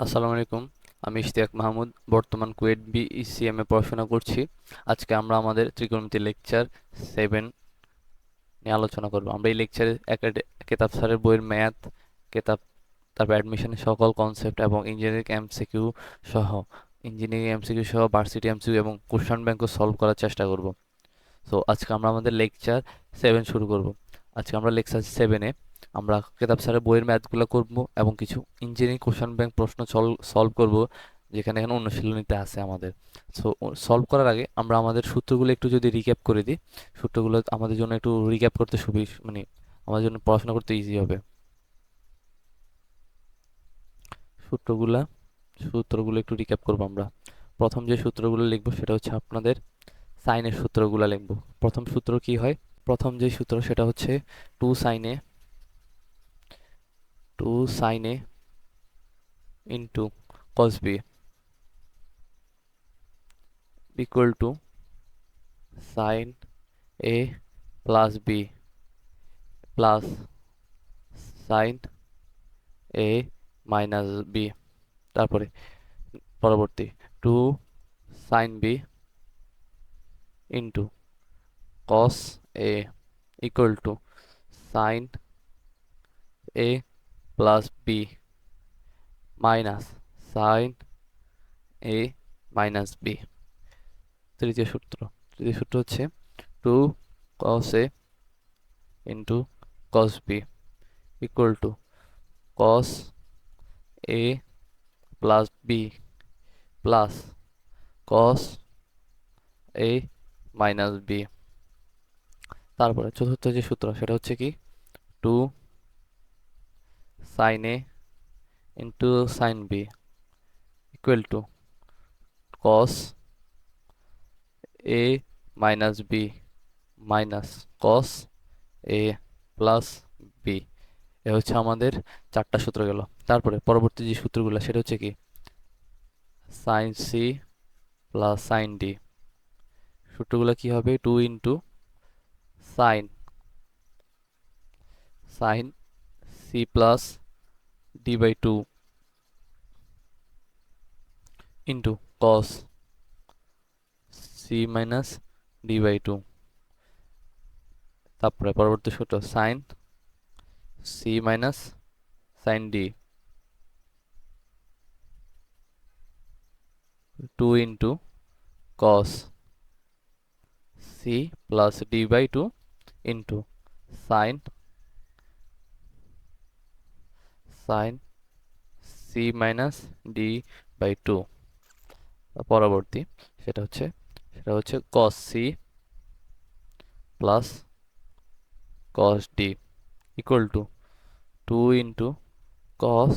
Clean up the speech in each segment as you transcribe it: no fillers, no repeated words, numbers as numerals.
আসসালামু আলাইকুম। আমি ইশতিয়াক মাহমুদ, বর্তমান কুয়েট বিইসিএম এ পড়াশোনা করছি। আজকে আমরা আমাদের ত্রিকোণমিতি লেকচার 7 নিয়ে আলোচনা করব। আমরা এই লেকচারে কেতাব স্যারের বইয়ের ম্যাথ, কেতাব, তারপর অ্যাডমিশনের সকল কনসেপ্ট এবং ইঞ্জিনিয়ারিং এমসিকিউ সহ ভার্সিটি এমসিকিউ এবং কোশ্চেন ব্যাংকও সলভ করার চেষ্টা করব। সো আজকে আমরা আমাদের লেকচার 7 শুরু করব। আজকে আমরা লেকচার 7-এ আমরা কেতাব স্যারের বইয়ের ম্যাথগুলো করব এবং কিছু ইঞ্জিনিয়ারিং কোশ্চেন ব্যাংক প্রশ্ন সলভ করব, যেখানে এখানে অনুশীলনীতে আছে আমাদের। সো সলভ করার আগে আমরা আমাদের সূত্রগুলো একটু যদি রিক্যাপ করে দিই, সূত্রগুলো আমাদের জন্য একটু রিক্যাপ করতে মানে আমাদের জন্য পড়াশোনা করতে ইজি হবে। সূত্রগুলা সূত্রগুলো একটু রিক্যাপ করবো আমরা। প্রথম যে সূত্রগুলো লিখবো সেটা হচ্ছে আপনাদের সাইনের সূত্রগুলো লিখবো। প্রথম সূত্র কি হয়? প্রথম যে সূত্র সেটা হচ্ছে two sine A into cos B equal to sine A plus B plus sine A minus B. তারপরে পরবর্তী two sine B into cos A equal to sine A plus B minus sine A minus B. তৃতীয় সূত্র হচ্ছে two cos A into cos B equal to cos A plus B plus cos A minus B. তারপরে চতুর্থ যে সূত্র সেটা হচ্ছে কি two sine A into sine B equal to cos A minus B minus cos A plus B. এ হচ্ছে আমাদের চারটা সূত্র গেল। তারপরে পরবর্তী যে সূত্রগুলো সেটা হচ্ছে কি sine C plus sine D. সূত্রগুলো কি হবে? Two into sine sine C plus D by two into cos C minus D by two. তারপরে পরবর্তী সূত্র sine C minus sine D two into cos C plus D by two into sine sine C minus D by two. পরবর্তী সেটা হচ্ছে cos C plus cos D equal to two into cos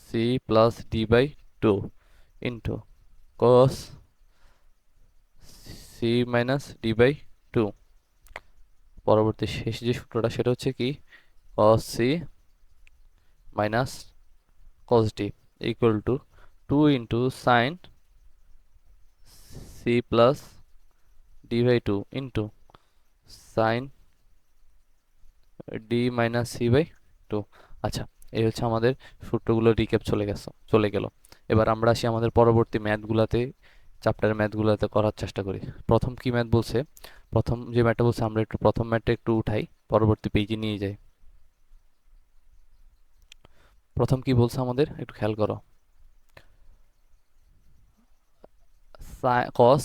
C plus D by two into cos C minus D by two. পরবর্তী শেষ যে সূত্রটা সেটা হচ্ছে কি cos C minus cos D equal to two into sine C plus D by two into sine D minus C by two. আচ্ছা, এই হচ্ছে আমাদের সূত্রগুলো রিক্যাপ চলে গেল। এবার আমরা আসি আমাদের পরবর্তী ম্যাথগুলাতে, চ্যাপ্টারের ম্যাথগুলাতে করার চেষ্টা করি। প্রথম কি ম্যাথ বলছে? প্রথম যে ম্যাথটা বলছে আমরা একটু প্রথম ম্যাথটা একটু উঠাই, পরবর্তী পেজে নিয়ে যাই। প্রথম কি বলছে আমাদের একটু খেয়াল করো। কস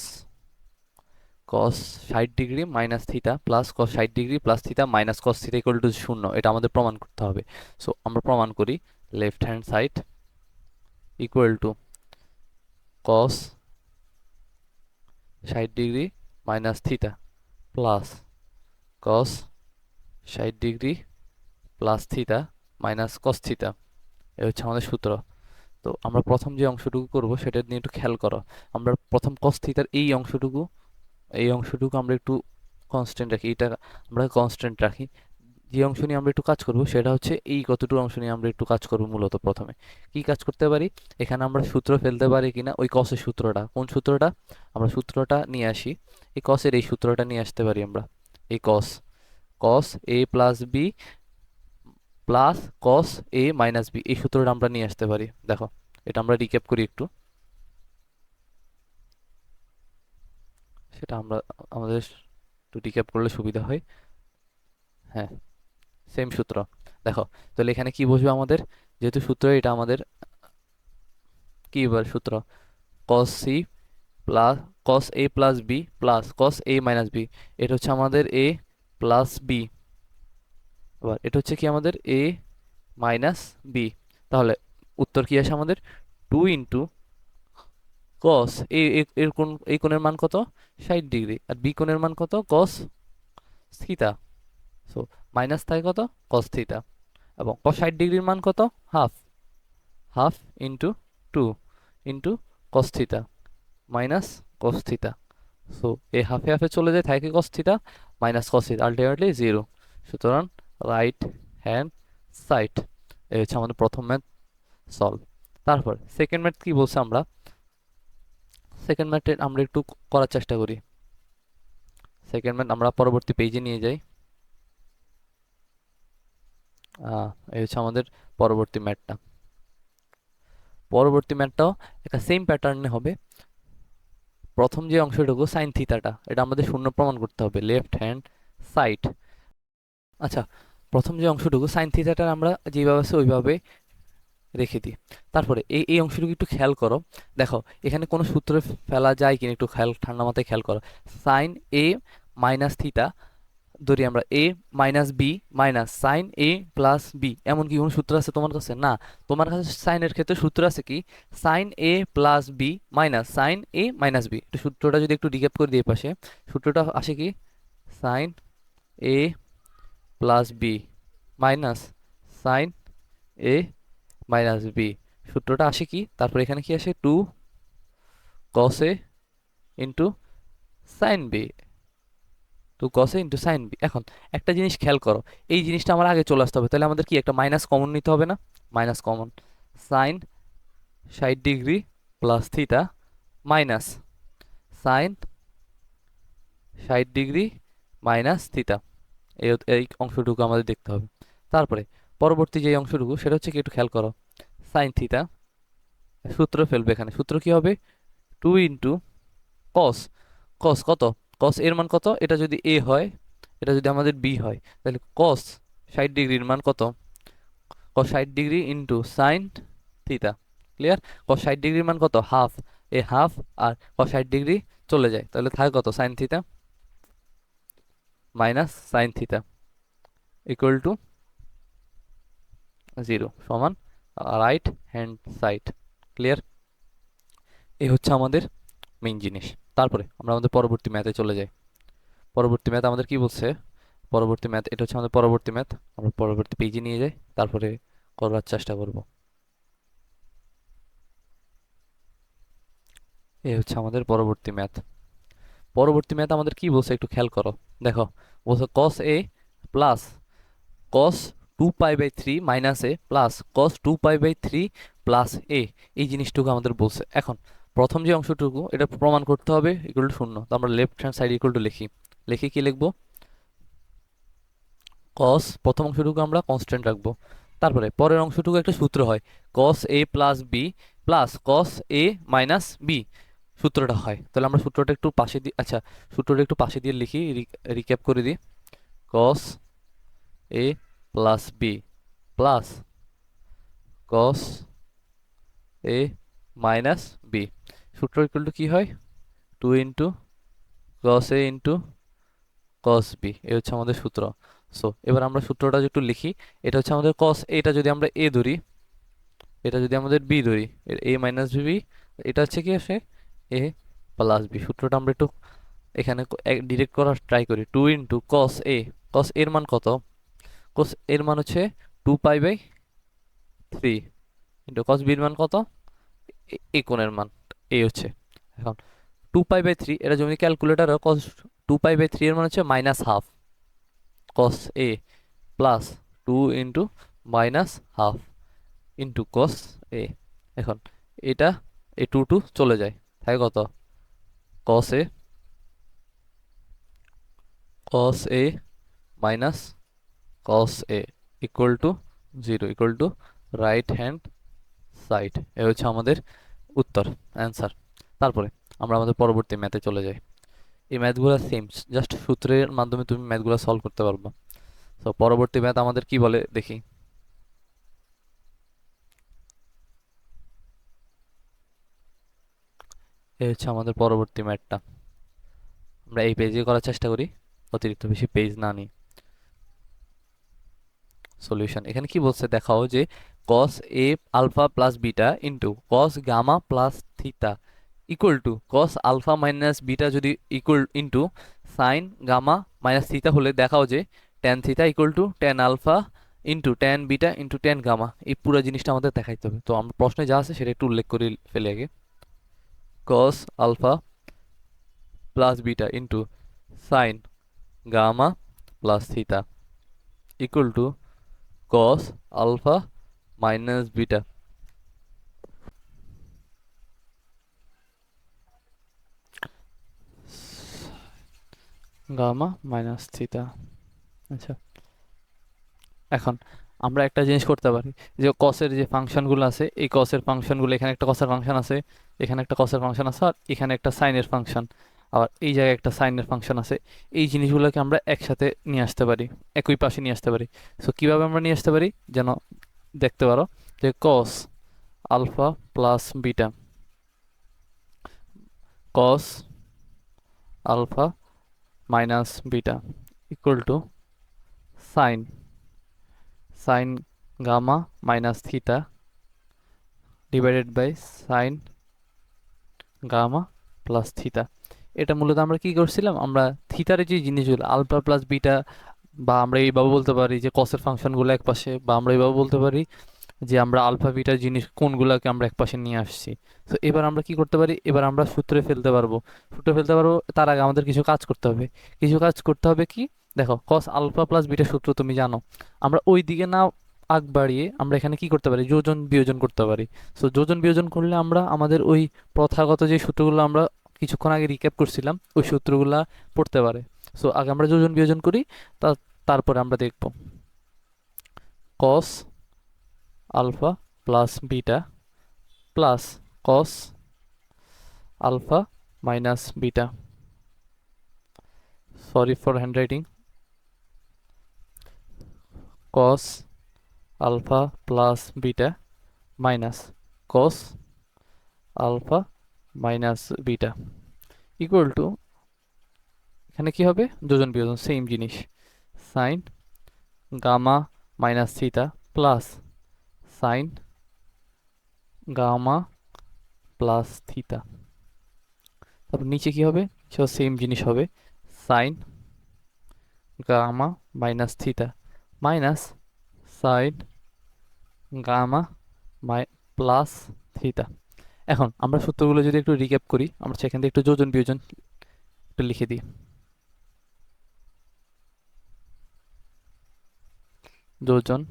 কস 60 degree minus theta plus cos 60 degree plus theta minus cos theta equal to 0, এটা আমাদের প্রমাণ করতে হবে। সো আমরা প্রমাণ করি। Left hand side equal to cos 60 degree minus theta plus cos 60 degree plus theta minus cos theta. এ হচ্ছে আমাদের সূত্র। তো আমরা প্রথম যে অংশটুকু করব সেটা নিয়ে একটু খেয়াল করো। আমরা প্রথম কস থিটার এই অংশটুকু আমরা একটু কনস্ট্যান্ট রাখি, এটা আমরা কনস্ট্যান্ট রাখি। যে অংশ নিয়ে আমরা একটু কাজ করব সেটা হচ্ছে এই কতটুকু অংশ নিয়ে আমরা একটু কাজ করব। মূলত প্রথমে কি কাজ করতে পারি, এখানে আমরা সূত্র ফেলতে পারি কিনা, ওই কসের সূত্রটা, কোন সূত্রটা, আমরা সূত্রটা নিয়ে আসি। এই কসের এই সূত্রটা নিয়ে আসতে পারি আমরা। এই কস কস A plus B plus cos A minus B, এই সূত্রটা আমরা নিয়ে আসতে পারি। দেখো এটা আমরা রিক্যাপ করি একটু, সেটা আমরা আমাদের একটু রিক্যাপ করলে সুবিধা হয়। হ্যাঁ, সেম সূত্র। দেখো তাহলে এখানে কি বসবে আমাদের, যেহেতু সূত্র এটা আমাদের কি এবার সূত্র, কস C plus cos A plus B plus cos A minus B, এটা হচ্ছে আমাদের এ প্লাস বি, এবার এটা হচ্ছে কি আমাদের এ মাইনাস বি। তাহলে উত্তর কি আসে আমাদের, 2 কস এ, এর কোণ, এই কোণের মান কত, 60 ডিগ্রি, আর বি কোণের মান কত, কস থিতা। সো মাইনাস থাকে কত, কস থিতা, এবং কস 60 ডিগ্রির মান কত, হাফ, হাফ ইন্টু 2 কস থিতা মাইনাস কস থিতা। সো এই হাফে হাফে চলে যায়, থাকে কস থিতা মাইনাস কস থিতা, আলটিমেটলি 0। সুতরাং রাইট হ্যান্ড সাইড, এই হচ্ছে আমাদের প্রথম ম্যাথ সলভ। তারপর সেকেন্ড ম্যাথ কি বলছে, আমরা সেকেন্ড ম্যাথে আমরা একটু করার চেষ্টা করি। সেকেন্ড ম্যাথ আমরা পরবর্তী পেজে নিয়ে যাই। এই হচ্ছে আমাদের পরবর্তী ম্যাথটা। পরবর্তী ম্যাথটাও একটা সেম প্যাটার্নে হবে। প্রথম যে অংশটুকু সাইন থিতাটা, এটা আমাদের শূন্য প্রমাণ করতে হবে, লেফট হ্যান্ড সাইড। আচ্ছা, প্রথম যে অংশটুকু সাইন থিতাটা আমরা যেভাবে আছে ওইভাবে রেখে দিই। তারপরে এই এই অংশটুকু একটু খেয়াল করো, দেখো এখানে কোনো সূত্রে ফেলা যায় কিনা একটু খেয়াল, ঠান্ডা মাথায় খেয়াল করো। সাইন এ মাইনাস থিতা, ধরি আমরা এ minus B minus sine A plus B, এমন কি কোনো সূত্র আছে তোমার কাছে? না, তোমার কাছে সাইনের ক্ষেত্রে সূত্র আছে কি, sign A plus B minus sine A minus B. সূত্রটা যদি একটু রিক্যাপ করে দিই পাশে, সূত্রটা আসে কি, sign A plus B minus sine A minus B, সূত্রটা আসে কি, তারপর এখানে কি আসে, 2 cos এ ইন্টু সাইন বি, 2 cos এ ইন্টু সাইন বি। এখন একটা জিনিস খেয়াল করো, এই জিনিসটা আমার আগে চলে আসতে হবে, তাহলে আমাদের কি একটা মাইনাস কমন নিতে হবে না, minus common, sine 60 degree plus theta minus sine 60 degree minus theta, এই এই অংশটুকু আমাদের দেখতে হবে। তারপরে পরবর্তী যে অংশটুকু সেটা হচ্ছে কি, একটু খেয়াল করো, সাইন থিতা, সূত্র ফেলবে এখানে, সূত্র কি হবে, 2 কস, কস কত, কস এর মান কত, এটা যদি এ হয়, এটা যদি আমাদের বি হয়, তাহলে কস 60 ডিগ্রির মান কত, cos 60 degree into sine theta, clear. Cos 60 ডিগ্রির মান কত, হাফ, এ হাফ, আর কস 60 ডিগ্রি চলে যায়, তাহলে থাকে কত, sine theta minus sine theta equal to 0, সমান রাইট হ্যান্ড সাইড, ক্লিয়ার। এই হচ্ছে আমাদের মেইন জিনিস। তারপরে আমরা আমাদের পরবর্তী ম্যাথে চলে যাই। পরবর্তী ম্যাথ আমাদের কি বলছে, পরবর্তী ম্যাথ, এটা হচ্ছে আমাদের পরবর্তী ম্যাথ, আমরা পরবর্তী পেজে নিয়ে যাই, তারপরে করার চেষ্টা করব। এই হচ্ছে আমাদের পরবর্তী ম্যাথ। পরবর্তী ম্যাথ আমাদের কি বলছে একটু খেয়াল করো, দেখো বলছে কস A plus cos 2π/3 minus A plus cos 2π/3 plus এ, এই জিনিসটুকু আমাদের বলছে। এখন প্রথম যে অংশটুকু এটা প্রমাণ করতে হবে ইকুয়াল টু শূন্য, তো আমরা left hand side equal two লিখি, লিখে কি লিখবো, কস, প্রথম অংশটুকু আমরা কনস্ট্যান্ট রাখবো। তারপরে পরের অংশটুকু একটা সূত্র হয়, কস A plus B plus cos A minus B, সূত্রটা হয়। তাহলে আমরা সূত্রটা একটু পাশে দিই, আচ্ছা সূত্রটা একটু পাশে দিয়ে লিখি, রিক্যাপ করে দিই, কস A plus B plus cos A minus B, সূত্র ইকুয়াল টু কি হয়, 2 কস এ ইন্টু কস বি, এই হচ্ছে আমাদের সূত্র। সো এবার আমরা সূত্রটা একটু লিখি, এটা হচ্ছে আমাদের কস, এটা যদি আমরা এ ধরি, এটা যদি আমাদের বি ধরি, এ মাইনাস বি, এটা হচ্ছে কি আসে, এ প্লাস বি। সূত্রটা আমরা একটু এখানে ডিরেক্ট করার ট্রাই করি, 2 কস এ, কস এর মান কত, কস এর মান হচ্ছে 2π/3 ইন্টু কস বির মান কত, এই কোণের মান, এই হচ্ছে। এখন 2π/3, এটা যদি ক্যালকুলেটার, কস 2π/3 এর মান হচ্ছে minus half, cos A plus 2 minus half into cos A. এখন এটা এই 2 চলে যায়, থাকে কত, cos A, cos A minus cos A equal to zero equal to right hand side. এ হচ্ছে আমাদের উত্তর, অ্যান্সার। তারপরে আমরা আমাদের পরবর্তী ম্যাথে চলে যাই। এই ম্যাথগুলো সেম, জাস্ট সূত্রের মাধ্যমে তুমি ম্যাথগুলো সলভ করতে পারবা। তো পরবর্তী ম্যাথ আমাদের কি বলে দেখি। এই হচ্ছে আমাদের পরবর্তী ম্যাথটা। আমরা এই পেজে করার চেষ্টা করি, অতিরিক্ত বেশি পেজ না নিই। সলিউশন এখানে কি বলছে দেখাও যে cos a alpha plus beta into cos gamma plus theta equal to cos alpha minus beta যদি equal into sine gamma minus theta হলে দেখাও যে tan theta equal to tan alpha into tan beta into tan gamma. এই পুরো জিনিসটা আমাদের দেখাইতে হবে। তো আমরা প্রশ্নে যা আছে সেটা একটু উল্লেখ করে ফেলি আগে। cos alpha plus beta into sine gamma plus theta equal to cos alpha minus beta gamma minus theta. আচ্ছা, এখন আমরা একটা জিনিস করতে পারি, যে কসের যে ফাংশনগুলো আছে এই কসের ফাংশনগুলো, এখানে একটা কসের ফাংশন আছে, এখানে একটা কসের ফাংশন আছে, আর এখানে একটা সাইনের ফাংশন, আবার এই জায়গায় একটা সাইনের ফাংশন আছে। এই জিনিসগুলোকে আমরা একসাথে নিয়ে আসতে পারি, একই পাশে নিয়ে আসতে পারি। সো কিভাবে আমরা নিয়ে আসতে পারি যেন দেখতে পারো, যে cos alpha plus beta, cos alpha minus beta equal to sine sine gamma minus theta divided by sine gamma plus theta. এটা মূলত আমরা কি করছিলাম, আমরা থিটার যে জিনিসগুলো আলফা প্লাস বিটা, বা আমরা এইভাবে বলতে পারি যে কসের ফাংশনগুলো এক পাশে, বা আমরা এইভাবে বলতে পারি যে আমরা আলফা বিটার জিনিস কোনগুলোকে আমরা এক পাশে নিয়ে আসছি। তো এবার আমরা কি করতে পারি, এবার আমরা সূত্রে ফেলতে পারবো। সূত্রে ফেলতে পারবো, তার আগে আমাদের কিছু কাজ করতে হবে। কিছু কাজ করতে হবে কি, দেখো কস আলফা প্লাস বিটা সূত্র তুমি জানো। আমরা ওই দিকে না আগ বাড়িয়ে আমরা এখানে কি করতে পারি, যোজন বিয়োজন করতে পারি। সো যোজন বিয়োজন করলে আমরা আমাদের ওই প্রথাগত যে সূত্রগুলো আমরা কিছুক্ষণ আগে রিক্যাপ করছিলাম ওই সূত্রগুলা পড়তে পারে। সো আগে আমরা যোজন বিয়োজন করি, তারপরে আমরা দেখব cos alpha plus beta plus cos alpha minus beta, sorry for handwriting, cos alpha plus beta minus cos alpha minus beta equal to, এখানে কি হবে যোজন বিয়োজন সেম জিনিস, sine gamma minus theta plus sine gamma plus theta. তারপর নিচে কি হবে, সেম জিনিস হবে, sine gamma minus theta minus sine gamma my plus theta. এখন আমরা সূত্রগুলো যদি একটু রিক্যাপ করি, আমরা সেখান থেকে একটু যোজন বিয়োজন একটু লিখে দিই। যোজন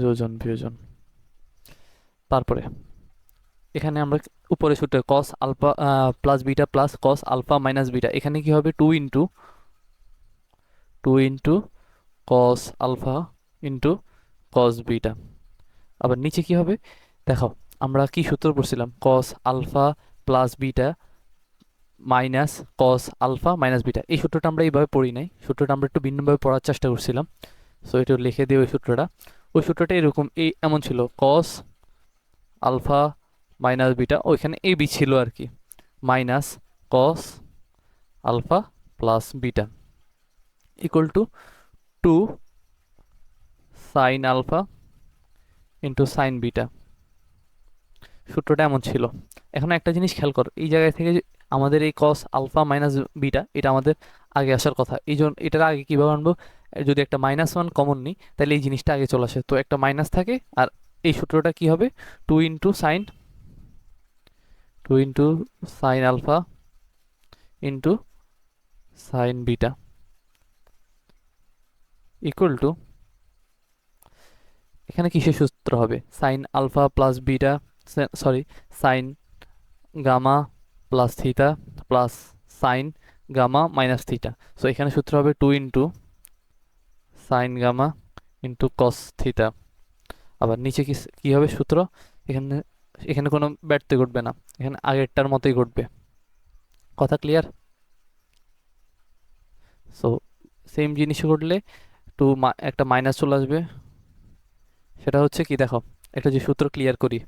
যোজন বিয়োজন, তারপরে এখানে আমরা উপরে সূত্রে cos alpha plus beta plus cos alpha minus beta, এখানে কি হবে two into cos alpha into cos beta. আবার নিচে কি হবে দেখো, আমরা কি সূত্র পড়ছিলাম, cos alpha plus beta minus cos alpha minus beta. এই সূত্রটা আমরা এইভাবে পড়ি নাই, সূত্রটা আমরা একটু ভিন্নভাবে পড়ার চেষ্টা করছিলাম। সো এটা লিখে দিই, ওই সূত্রটা এরকম এমন ছিল, কস আলফা মাইনাস বিটা, ওইখানে এ বি ছিল আর কি, minus cos alpha plus beta equal to two sine alpha into sine beta. সূত্রটা এমন ছিল। এখন একটা জিনিস খেয়াল করো, এই জায়গায় থেকে আমাদের এই কস আলফা মাইনাস বিটা এটা আমাদের আগে আসার কথা, এই জন্য এটার আগে কীভাবে আনবো, যদি একটা মাইনাস ওয়ান কমন নিই তাহলে এই জিনিসটা আগে চলে আসে, তো একটা মাইনাস থাকে, আর এই সূত্রটা কি হবে, two into sine alpha into sine beta equal to, এখানে কিসের সূত্র হবে, sine alpha plus beta, sorry sine gamma plus theta plus sine gamma minus theta. So এখানে সূত্র হবে 2 সাইন গামা কস থিটা। আবার নিচে কি কি হবে সূত্র? এখানে এখানে কোনো ব্যর্থ ঘটবে না, এখানে আগেরটার মতোই ঘটবে। কথা ক্লিয়ার? সো সেম জিনিস ঘটলে একটা মাইনাস চলে আসবে। সেটা হচ্ছে কি, দেখো একটা যে সূত্র ক্লিয়ার করি।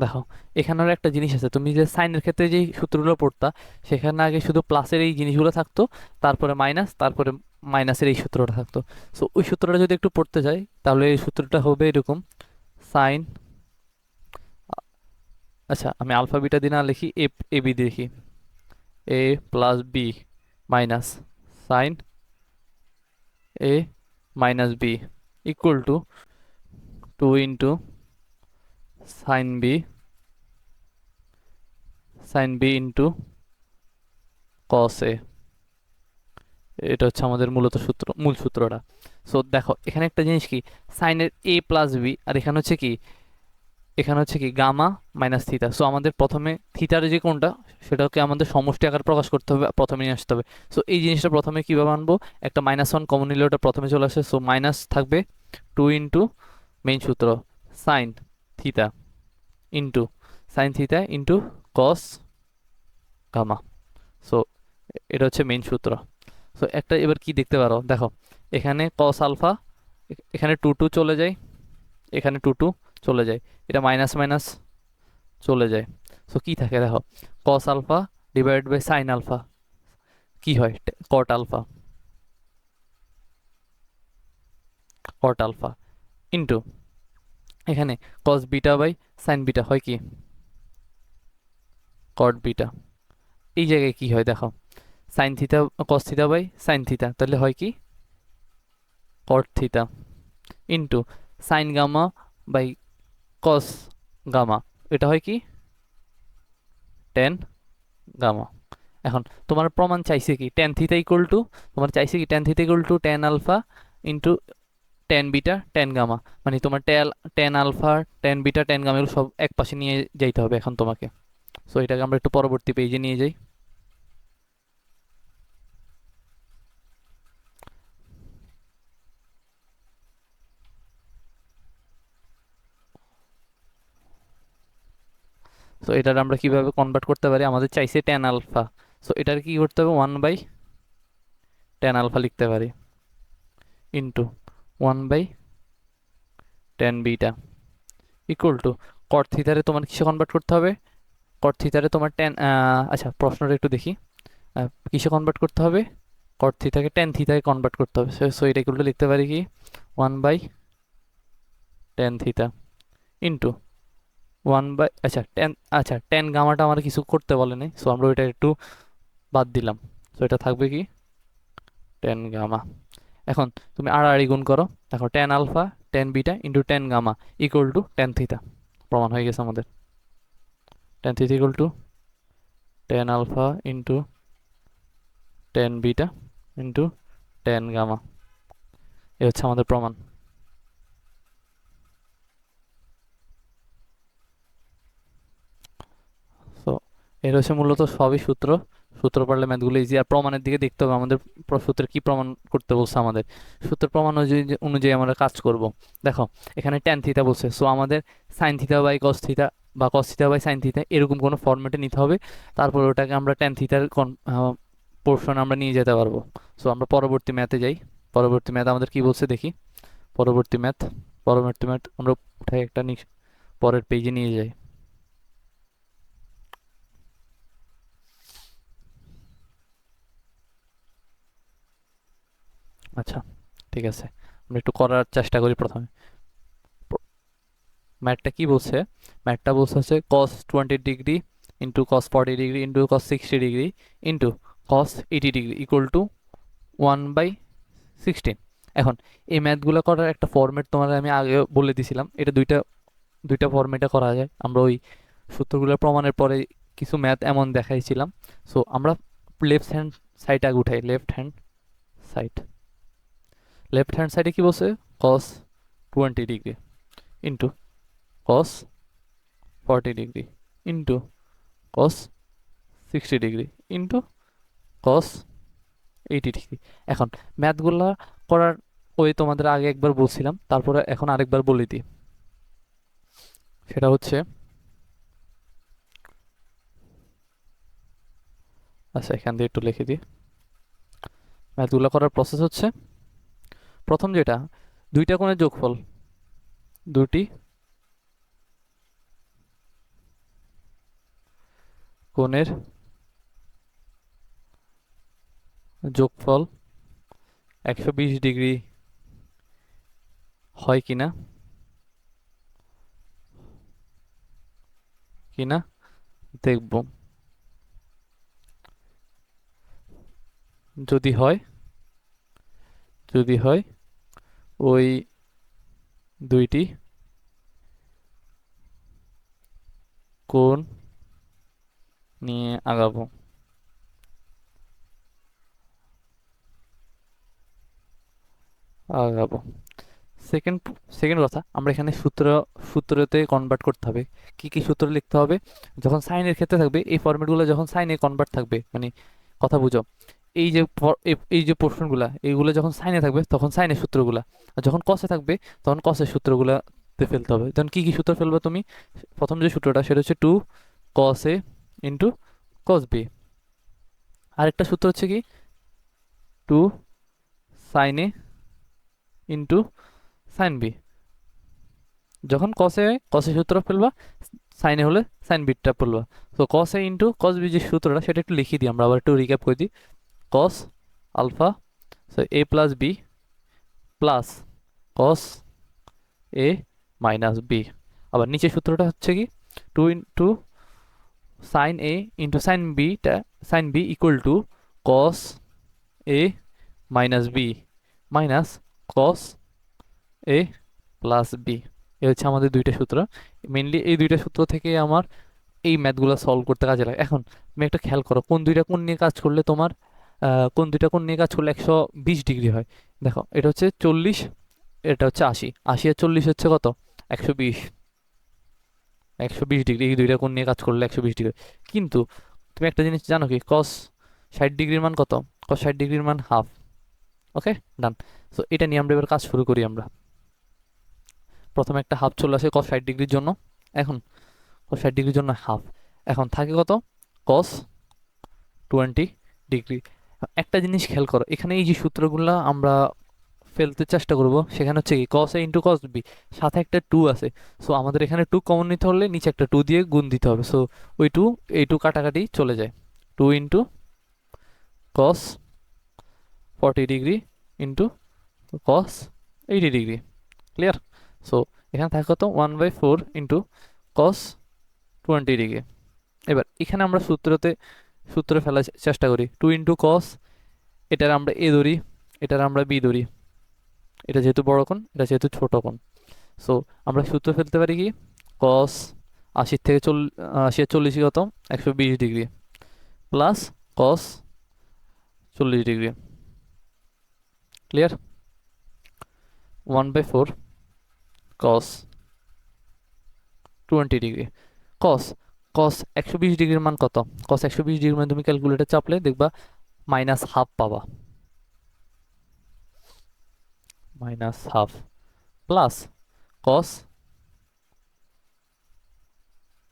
দেখো এখানের একটা জিনিস আছে, তুমি যে সাইনের ক্ষেত্রে যেই সূত্রগুলো পড়তা সেখানে আগে শুধু প্লাসের এই জিনিসগুলো থাকতো, তারপরে মাইনাস, তারপরে মাইনাসের এই সূত্রটা থাকতো। সো ওই সূত্রটা যদি একটু পড়তে যাই তাহলে এই সূত্রটা হবে এরকম, সাইন, আচ্ছা আমি আলফা বিটা দিয়ে না লিখি, এ বি দিয়ে লিখি, A plus B minus sine A minus B equal to 2 sine B into cos A. এটা হচ্ছে আমাদের মূলত মূল সূত্রটা। সো দেখো এখানে একটা জিনিস কি, সাইনের এ প্লাস বি, আর এখানে হচ্ছে কি গামা মাইনাস থিটা। সো আমাদের প্রথমে থিটার যে কোনটা সেটাকে আমাদের সমষ্টি আকার প্রকাশ করতে হবে, প্রথমে নিয়ে আসতে হবে। সো এই জিনিসটা প্রথমে কিভাবে আনবো, একটা -1 কমন নিলে ওটা প্রথমে চলে আসে। সো মাইনাস থাকবে 2 মেইন সূত্র sine theta into cos gamma. So এটা হচ্ছে মেইন সূত্র। সো একটা এবার কি দেখতে পারো, দেখো এখানে কস আলফা, এখানে 2 চলে যায়, এখানে 2 চলে যায়, এটা মাইনাস মাইনাস চলে যায়। সো কি থাকে দেখো, cos alpha divide by sine alpha কি হয়, কট আলফা, ইন্টু এখানে cos beta by sine beta হয় কি, কট বিটা। এই জায়গায় কি হয় দেখো, sine theta cos theta by sine theta, তাহলে হয় কি cot theta, into sine gamma by cos gamma, এটা হয় কি টেন গামা। এখন তোমার প্রমাণ চাইছে কি টেন থিটা ইকুয়াল টু, তোমার চাইছে কি tan theta equal to tan alpha into tan beta tan gamma, মানে তোমার tan alpha tan beta tan gamma এগুলো সব এক পাশে নিয়ে যাইতে হবে এখন তোমাকে। সো এটাকে আমরা একটু পরবর্তী পেজে নিয়ে যাই। সো এটার আমরা কিভাবে কনভার্ট করতে পারি, আমাদের চাইছে টেন আলফা, সো এটার কি করতে হবে 1/10 আলফা লিখতে পারি ইন্টু 1/10 বিটা ইকুয়াল টু কট থিটারে তোমার কিসে কনভার্ট করতে হবে, কট থিটারে তোমার আচ্ছা প্রশ্নটা একটু দেখি, কিসে কনভার্ট করতে হবে, কট থিটাকে টেন থিটাকে কনভার্ট করতে হবে। সো এটা ইকুয়াল টু লিখতে পারি কি 1/10 থিটা ইন্টু আচ্ছা টেন গামাটা আমার কিছু করতে বলে নাই, সো আমরা ওইটা একটু বাদ দিলাম। সো এটা থাকবে কি টেন গামা। এখন তুমি আড়াআড়ি গুণ করো, দেখো tan alpha tan beta into tan gamma equal to tan theta, প্রমাণ হয়ে গেছে আমাদের। Tan theta equal to tan alpha into tan beta into tan gamma, এ হচ্ছে আমাদের প্রমাণ। সো এর হচ্ছে মূলত সবই সূত্র, সূত্র পারলে ম্যাথগুলো ইজি। আর প্রমাণের দিকে দেখতে হবে আমাদের সূত্রে কি প্রমাণ করতে বলছে আমাদের, সূত্রের প্রমাণ অনুযায়ী আমরা কাজ করব। দেখো এখানে ট্যান থিটা বলছে, সো আমাদের sine theta by cos theta বা cos theta by sine theta এরকম কোনো ফর্মেটে নিতে হবে, তারপর ওটাকে আমরা ট্যান থিটার পোর্শন আমরা নিয়ে যেতে পারবো। সো আমরা পরবর্তী ম্যাথে যাই। পরবর্তী ম্যাথ আমাদের কি বলছে দেখি, পরবর্তী ম্যাথ আমরা উঠাই একটা পরের পেজে নিয়ে যাই। আচ্ছা ঠিক আছে, আমরা একটু করার চেষ্টা করি প্রথমে। ম্যাথটা কি বলছে, ম্যাথটা বলছে হচ্ছে cos 20 degree into cos 40 degree into cos 60 degree into cos 80 degree equal to 1/16। এখন এই ম্যাথগুলো করার একটা ফরম্যাট তোমার আমি আগে বলে দিছিলাম, এটা দুইটা দুইটা ফরম্যাটে করা যায়। আমরা ওই সূত্রগুলো প্রমাণের পরে কিছু ম্যাথ এমন দেখাইছিলাম। সো আমরা লেফট হ্যান্ড সাইড আগে উঠাই, সাইড লেফট হ্যান্ড সাইডে কি বলছে, কস 20 degree into cos 40 degree into কস 60 ডিগ্রি ইন্টু কস 80 ডিগ্রি। এখন ম্যাথগুলা করার ওই তোমাদের আগে একবার বলছিলাম, তারপরে এখন আরেকবার বলে দিই। সেটা হচ্ছে, আচ্ছা এখান দিয়ে একটু লিখে দিই। ম্যাথগুলা করার প্রসেস হচ্ছে, প্রথম যেটা, দুইটা কোণের যোগফল, দুটি কোণের যোগফল 120 ডিগ্রি হয় কিনা কিনা দেখব। যদি হয়, যদি হয় ওই দুইটি কোণ নিয়ে আগাবো। আগাবো সেকেন্ড সেকেন্ড কথা, আমরা এখানে সূত্রতে কনভার্ট করতে হবে। কি কি সূত্র লিখতে হবে? যখন সাইনের ক্ষেত্রে থাকবে এই ফরম্যাটগুলো, যখন সাইনে কনভার্ট থাকবে, মানে কথা বুঝো, এই যে এই যে পোর্শনগুলা, এইগুলো যখন সাইনে থাকবে তখন সাইনের সূত্রগুলা, আর যখন কসে থাকবে তখন কসের সূত্রগুলাতে ফেলতে হবে। তখন কি কি সূত্র ফেলবে তুমি? প্রথম যে সূত্রটা সেটা হচ্ছে 2 cos a into cos b। আরেকটা সূত্র হচ্ছে কি 2 sin a into sin b। যখন কসে কসের সূত্র ফেলবা, সাইনে হলে সাইন বিটটা ফেলবা। তো কস এ ইন্টু কস বি যে সূত্রটা, সেটা একটু লিখিয়ে দিই, আমরা আবার একটু রিক্যাপ করে দিই। Cos alpha A plus B plus cos A minus B. আবার নিচের সূত্রটা হচ্ছে কি 2 sine A into sine beta, sine B equal to cos A minus B minus cos A plus B. এ হচ্ছে আমাদের দুইটা সূত্র। মেনলি এই দুইটা সূত্র থেকে আমার এই ম্যাথগুলো সলভ করতে কাজে লাগে। এখন তুমি একটা খেয়াল করো, কোন দুইটা কোণ নিয়ে কাজ করলে তোমার কোন দুইটা কোণ নিয়ে কাজ করলে 120 ডিগ্রি হয়। দেখো, এটা হচ্ছে 40, এটা হচ্ছে 80। 80 আর 40 হচ্ছে কত? 120। 120 ডিগ্রি, এই দুইটা কোণ নিয়ে কাজ করলে 120 ডিগ্রি। কিন্তু তুমি একটা জিনিস জানো কি, কস 60 ডিগ্রির মান কত? কস 60 ডিগ্রির মান হাফ। ওকে, ডান। তো এটা নিয়ে আমরা এবার কাজ শুরু করি। আমরা প্রথমে একটা হাফ চলে আসে কস 60 ডিগ্রির জন্য। এখন কস 60 ডিগ্রির জন্য হাফ, এখন থাকে কত? কস 20 ডিগ্রি। একটা জিনিস খেয়াল করো, এখানে এই যে সূত্রগুলো আমরা ফেলতে চেষ্টা করব, সেখানে হচ্ছে কি কস এ ইন্টু কস বি, সাথে একটা 2 আছে। সো আমাদের এখানে 2 কমন নিতে হলে নিচে একটা 2 দিয়ে গুণ দিতে হবে। সো ওই 2, এই 2 কাটাকাটি চলে যায়। 2 ইন্টু কস 40 ডিগ্রি ইন্টু কস 80 ডিগ্রি। ক্লিয়ার? সো এখানে থাকে কত? 1/4 ইন্টু কস 20 ডিগ্রি। এবার এখানে আমরা সূত্রে ফেলার চেষ্টা করি। 2 ইন্টু কস, এটার আমরা এ ধরি, এটার আমরা বি ধরি। এটা যেহেতু বড় কোণ, এটা যেহেতু ছোট কোণ। সো আমরা সূত্র ফেলতে পারি কি, কস 80 থেকে 80 আর 40 কত? 120 degree plus cos 40 degree. Clear? 1/4 cos 20 degree. কস কস 120 ডিগ্রির মান কত? কস 120 ডিগ্রির মান তুমি ক্যালকুলেটর চাপলে দেখবা মাইনাস হাফ পাবা। মাইনাস হাফ প্লাস কস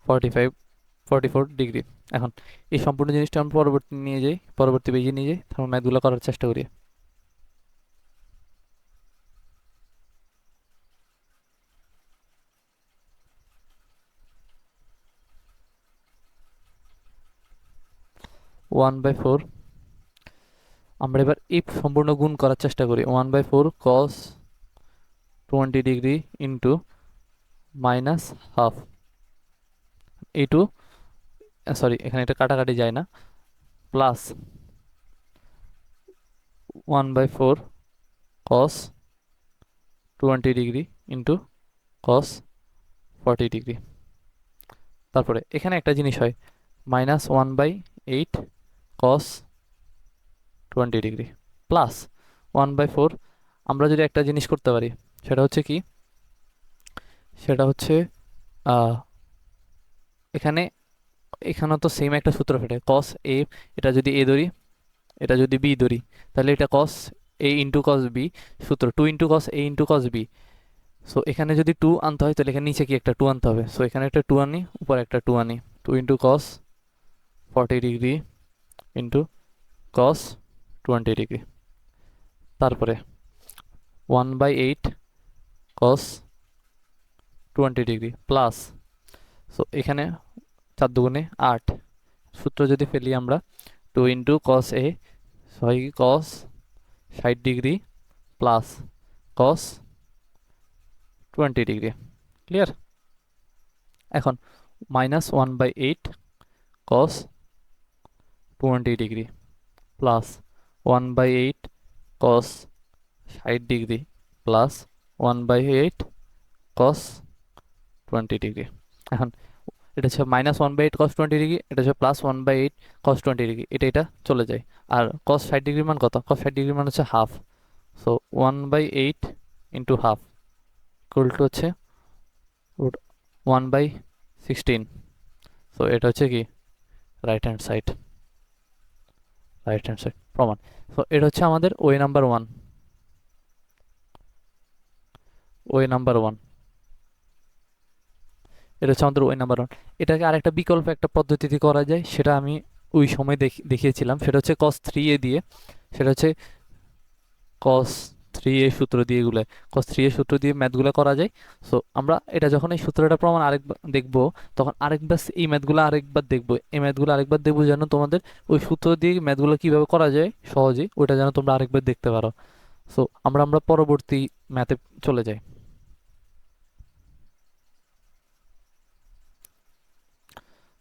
44 ডিগ্রি। এখন এই সম্পূর্ণ জিনিসটা আমরা পরবর্তী পেজে নিয়ে যাই, তারপর ম্যাথগুলো করার চেষ্টা করি। 1/4, আমরা এবার এই সম্পূর্ণ গুণ করার চেষ্টা করি। 1/4 cos 20 degree into minus half, এইটু, সরি এখানে এটা কাটাকাটি যায় না, plus 1/4 cos 20 degree into cos 40 degree. তারপরে এখানে একটা জিনিস হয়, মাইনাস 1/8 কস 20 ডিগ্রি প্লাস 1/4। আমরা যদি একটা জিনিস করতে পারি, সেটা হচ্ছে কি, সেটা হচ্ছে এখানে এখানে তো সেম একটা সূত্র খাটে, কস এ, এটা যদি এ ধরি, এটা যদি বি ধরি, তাহলে এটা কস এ ইন্টু কস বি, সূত্র two into cos A into cos B. So এখানে যদি টু আনতে হয় তাহলে এখানে নিচে কি একটা টু আনতে হবে, সো এখানে একটা টু আনি, উপরে একটা টু আনি, two into cos 40 degree into cos 20 degree. তারপরে 1/8 কস 20 ডিগ্রি প্লাস, সো এখানে 4 দুগুণে 8, সূত্র যদি ফেলি আমরা, টু ইন্টু কস এ, হয় কস 60 degree plus cos 20 degree. Clear? এখন -1/8 কস 20 ডিগ্রি প্লাস 1/8 কস 60 ডিগ্রি প্লাস 1/8 কস 20 ডিগ্রি। এখন এটা হচ্ছে -1/8 কস 20 ডিগ্রি, এটা হচ্ছে +1/8 কস 20 ডিগ্রি, এটা চলে যায়। আর কস 60 ডিগ্রির মান কত? কস 60 ডিগ্রির মান হচ্ছে half, so 1/8 into half equal to হচ্ছে 1/16। সো এটা হচ্ছে কি right hand side, right hand side প্রমাণ। সো এটা হচ্ছে আমাদের way number one, way number one, এটা হচ্ছে আমাদের ওয়ে নাম্বার ওয়ান। এটাকে আরেকটা বিকল্প একটা পদ্ধতিতে করা যায়, সেটা আমি ওই সময় দেখিয়েছিলাম, সেটা হচ্ছে কস 3a দিয়ে, সেটা হচ্ছে কস 3a সূত্র দিয়ে, এগুলো কস 3a সূত্র দিয়ে ম্যাথগুলো করা যায়। সো আমরা এটা যখন এই সূত্রটা প্রমাণ আরেকবার দেখবো, তখন আরেকবার এই ম্যাথগুলো আরেকবার দেখবো, এই ম্যাথগুলো আরেকবার দেখবো, যেন তোমাদের ওই সূত্র দিয়ে ম্যাথগুলো কিভাবে করা যায় সহজে, ওইটা যেন তোমরা আরেকবার দেখতে পারো। সো আমরা পরবর্তী ম্যাথে চলে যাই।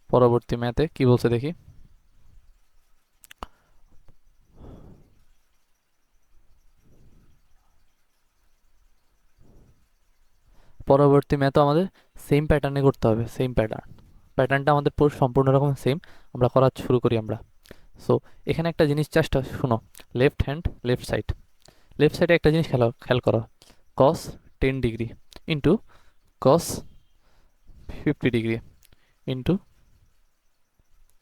পরবর্তী ম্যাথে কি বলছে দেখি। পরবর্তী ম্যাথও আমাদের সেম প্যাটার্নে করতে হবে, সেম প্যাটার্নটা আমাদের সম্পূর্ণ রকম সেম। আমরা করা শুরু করি আমরা। সো এখানে একটা জিনিস চেষ্টা শুনো, left hand left side, left সাইডে একটা জিনিস খেয়াল করো, কস 10 degree into cos 50 degree into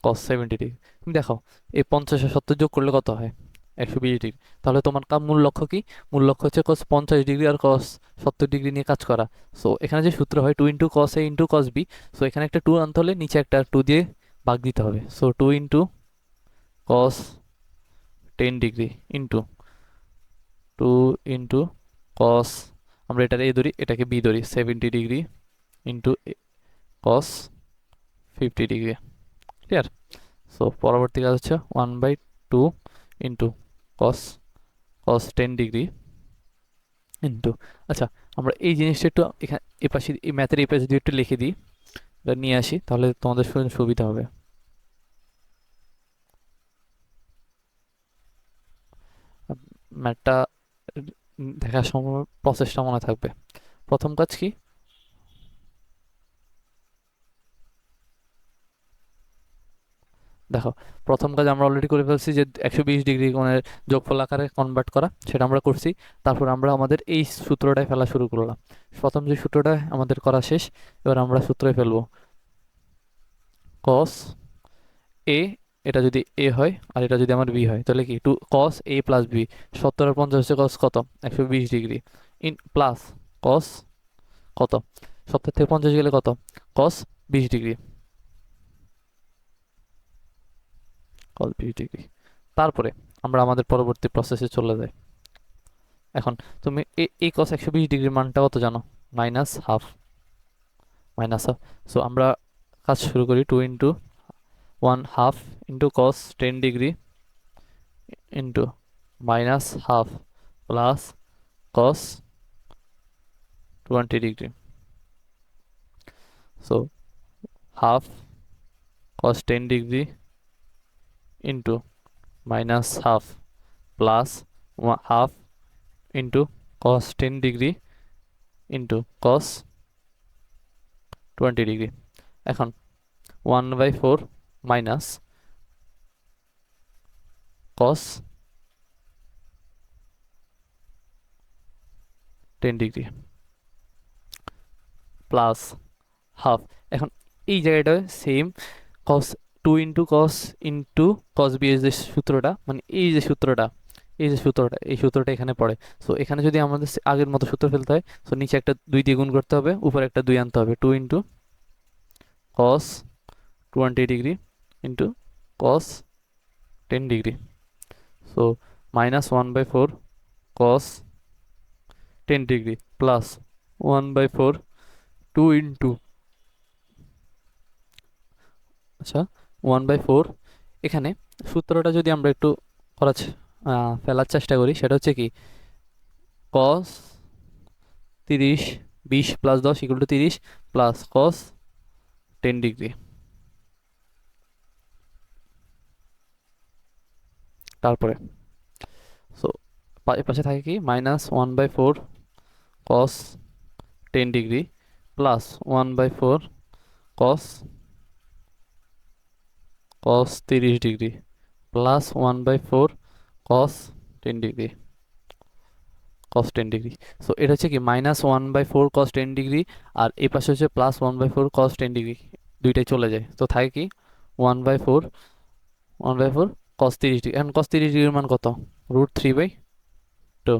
কস 70 ডিগ্রি। তুমি দেখো এই 50 আর 70 যোগ করলে কত হয়? 120 ডিগ্রি। তাহলে তোমার মূল লক্ষ্য কি? মূল লক্ষ্য হচ্ছে কস 50 ডিগ্রি আর কস 70 ডিগ্রি নিয়ে কাজ করা। সো এখানে যে সূত্র হয় two into cos A into cos B, so এখানে একটা টু আনতে হলে নিচে একটা টু দিয়ে ভাগ দিতে হবে। So two into cos 10 degree into two into cos, আমরা এটার এ ধরি, এটাকে বি ধরি, 70 degree into cos 50 degree. Clear? So পরবর্তী কাজ হচ্ছে 1/2 into cos cos 10 degree into, আচ্ছা আমরা এই জিনিসটা একটু এখানে এ পাশে, এই ম্যাথের এই পাশে যদি একটু লিখে দিই, এটা নিয়ে আসি, তাহলে তোমাদের সুবিধা হবে। ম্যাথটা দেখার সময় প্রসেসটা মনে থাকবে। প্রথম কাজ কি? দেখো, প্রথম কাজ আমরা অলরেডি করে ফেলছি, যে 120 ডিগ্রি কোণের যোগফল আকারে কনভার্ট করা, সেটা আমরা করছি। তারপর আমরা আমাদের এই সূত্রটায় ফেলা শুরু করলাম। প্রথম যে সূত্রটা আমাদের করা শেষ, এবার আমরা সূত্রে ফেলবো কস এ, এটা যদি এ হয় আর এটা যদি আমার বি হয়, তাহলে কি two cos A plus B, 70 আর 50 হচ্ছে কস কত? 120 ডিগ্রি ইন প্লাস কস কত? 70 থেকে 50 গেলে কত? কস 20 ডিগ্রি, কস 20 ডিগ্রি। তারপরে আমরা আমাদের পরবর্তী প্রসেসে চলে যাই। এখন তুমি এই কস 120 ডিগ্রির মানটা কত জানো? Minus half, minus half. So আমরা কাজ শুরু করি, two into 1/2 into cos 10 degree into minus half plus cos 20 degree. So half cos 10 degree into minus half plus half into cos 10 degree into cos 20 degree. এখন 1/4 minus cos 10 degree plus half. এখন এই জায়গাটায় same cos two into cos into cos B এর যে সূত্রটা, মানে এই যে সূত্রটা এই সূত্রটা এখানে পড়ে। সো এখানে যদি আমাদের আগের মতো সূত্র ফেলতে হয়, সো নিচে একটা 2 দিয়ে গুণ করতে হবে, উপরে একটা 2 আনতে হবে, two into cos 20 degree into cos 10 degree. So -1/4 cos 10 degree plus 1/4 two into, আচ্ছা 1/4, এখানে সূত্রটা যদি আমরা একটু ফেলার চেষ্টা করি, সেটা হচ্ছে কি cos 30 20 plus 10 equal to 30 plus cos 10 degree. তারপরে সো এর পাশে থাকে কি -1/4 cos 10 degree plus 1/4 cos 30 degree plus 1/4 cos 10 degree so এটা হচ্ছে কি -1/4 cos 10 ডিগ্রি, আর এই পাশে হচ্ছে +1/4 cos 10 ডিগ্রি, দুইটাই চলে যায়, তো থাকে কি 1/4 cos 30 ডিগ্রি। এখন cos 30 ডিগ্রির মান কত, √3/2,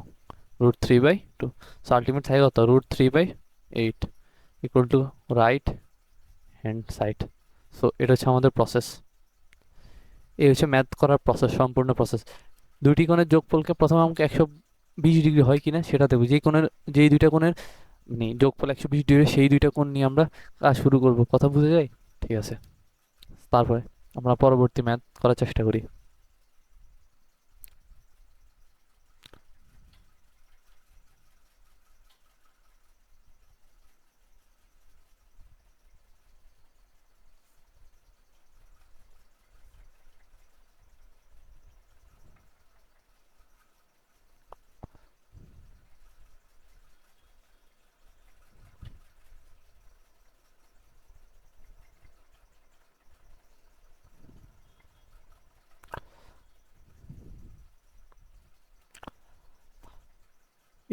√3/2। সো আলটিমেট থাকে কত, √3/8 equal to right hand side. So এটা হচ্ছে আমাদের প্রসেস, এই হচ্ছে ম্যাথ করার প্রসেস, সম্পূর্ণ প্রসেস। দুইটি কোণের যোগফলকে প্রথমে আমাকে 120 ডিগ্রি হয় কিনা সেটা দেবো, যেই দুইটা কোণের মানে যোগফল 120 ডিগ্রি, সেই দুইটা কোণ নিয়ে আমরা কাজ শুরু করব, কথা বুঝে যায়? ঠিক আছে, তারপরে আমরা পরবর্তী ম্যাথ করার চেষ্টা করি।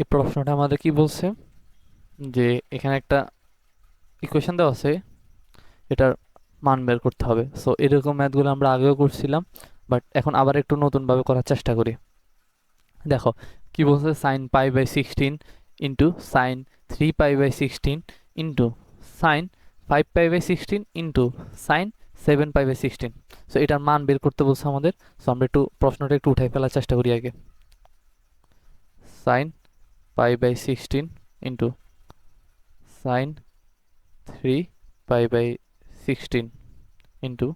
এই প্রশ্নটা আমাদের কি বলছে, যে এখানে একটা ইকুয়েশন দেওয়া আছে, এটার মান বের করতে হবে। সো এরকম ম্যাথগুলো আমরা আগেও করছিলাম, বাট এখন আবার একটু নতুনভাবে করার চেষ্টা করি। দেখো কি বলছে, sin π/16 into sin3π/16 into sin5π/16 into sin7π/16। So এটার মান বের করতে বলছে আমাদের। সো আমরা একটু প্রশ্নটা একটু উঠাই ফেলার চেষ্টা করি আগে। sin π/16 into sin3π/16 into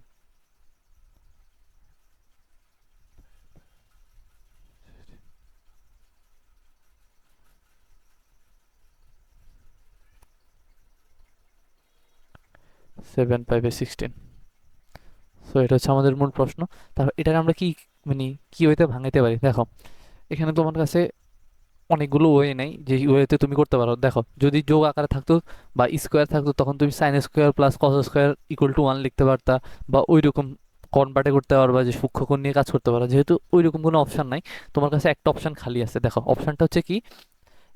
7π/16। So এটা হচ্ছে আমাদের মূল প্রশ্ন। তারপর এটাকে আমরা কি ওয়েতে ভাঙাইতে পারি, দেখো এখানে তোমার কাছে অনেকগুলো ওয়ে নাই যে ওয়েতে তুমি করতে পারো। দেখো যদি যোগ আকারে থাকতো বা স্কোয়ার থাকতো, তখন তুমি sine square plus cos square equal two 1 লিখতে পারতা, বা ওই রকম কনভার্টে করতে পারবা, যে সূক্ষ্মকোণ নিয়ে কাজ করতে পারো। যেহেতু ওই রকম কোনো অপশন নাই, তোমার কাছে একটা অপশন খালি আছে। দেখো অপশনটা হচ্ছে কি,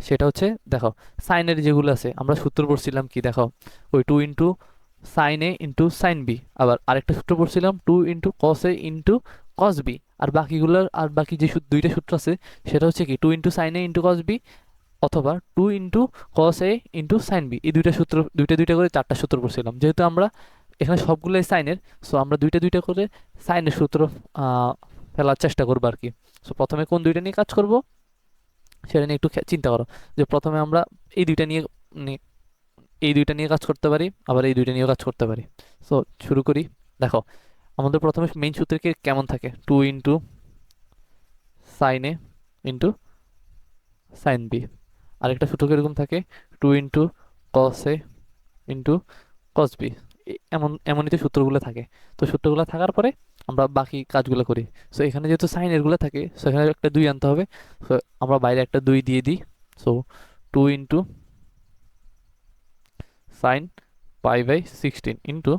সেটা হচ্ছে দেখো সাইনের যেগুলো আছে, আমরা সূত্র পড়ছিলাম কি, দেখো ওই two into sine A into sine B, আবার আরেকটা সূত্র পড়ছিলাম two into cos A into cos B, আর বাকিগুলোর আর বাকি যে দুইটা সূত্র আছে, সেটা হচ্ছে কি two into sine A into cos B, অথবা two into cos A into sine B. এই দুইটা সূত্র, দুইটা দুইটা করে 4টা সূত্র পড়ছিলাম। যেহেতু আমরা এখানে সবগুলোই সাইনের, সো আমরা দুইটা দুইটা করে সাইনের সূত্র ফেলার চেষ্টা করবো আর কি। সো প্রথমে কোন দুইটা নিয়ে কাজ করব সেটা নিয়ে একটু চিন্তা করো, যে প্রথমে আমরা এই দুইটা নিয়ে নি- এই দুইটা নিয়ে কাজ করতে পারি, আবার এই দুইটা নিয়েও কাজ করতে পারি। সো শুরু করি। দেখো আমাদের প্রথমে মেইন সূত্রে কেমন থাকে, two into sine A into sine B. আরেকটা সূত্র কিরকম থাকে, two into cos A into cos B. এমনই তো সূত্রগুলো থাকে। তো সূত্রগুলো থাকার পরে আমরা বাকি কাজগুলো করি। সো এখানে যেহেতু সাইন এরগুলো থাকে, সো এখানে একটা 2 আনতে হবে। সো আমরা বাইরে একটা 2 দিয়ে দিই। So two into sin π/16 into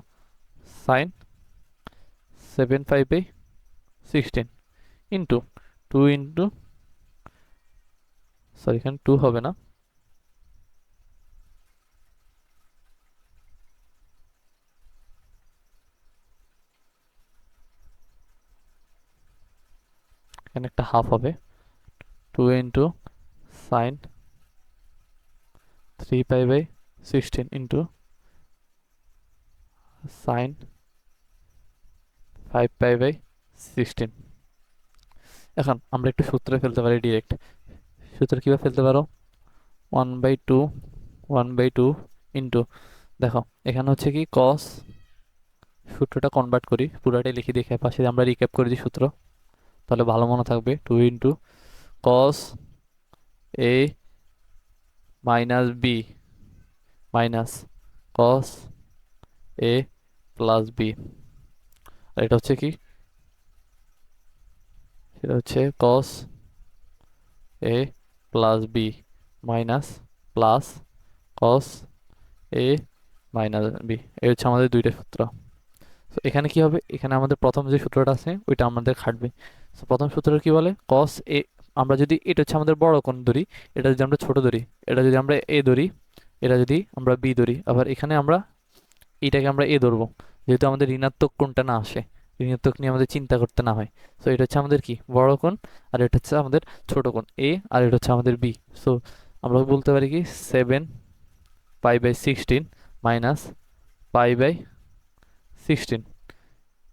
sin7π/16 into two into, sorry এখানে 2 হবে না, এখানে একটা হাফ হবে, 2 ইন্টু সাইন 3π/16 ইন্টু সাইন 5π/16। এখন আমরা একটু সূত্রে ফেলতে পারি ডিরেক্ট। সূত্র কীভাবে ফেলতে পারো? 1/2 1/2 ইন্টু, দেখো এখানে হচ্ছে কি কস, সূত্রটা কনভার্ট করি, পুরাটাই লিখে দেখে পাশে আমরা রিক্যাপ করে দিই সূত্র, তাহলে ভালো মনে থাকবে। 2 into cos A minus B minus cos A plus B. আর এটা হচ্ছে কি, সেটা হচ্ছে cos A plus B minus plus cos A minus B. এই হচ্ছে আমাদের দুইটা সূত্র। তো এখানে কি হবে, এখানে আমাদের প্রথম যে সূত্রটা আছে ওইটা আমাদের খাটবে। তো প্রথম সূত্রটা কি বলে, কস এ, আমরা যদি এটা হচ্ছে আমাদের বড় কোণ ধরি, এটা যদি আমরা ছোট ধরি, এটা যদি আমরা এ ধরি, এটা যদি আমরা বি ধরি, আবার এখানে আমরা এইটাকে আমরা এ ধরবো, যেহেতু আমাদের ঋণাত্মক কোণটা না আসে, ঋণাত্মক নিয়ে আমাদের চিন্তা করতে না হয়। সো এটা হচ্ছে আমাদের কি বড় কোণ, আর এটা হচ্ছে আমাদের ছোট কোণ এ, আর এটা হচ্ছে আমাদের বি। সো আমরা বলতে পারি কি 7π/16 মাইনাস π/16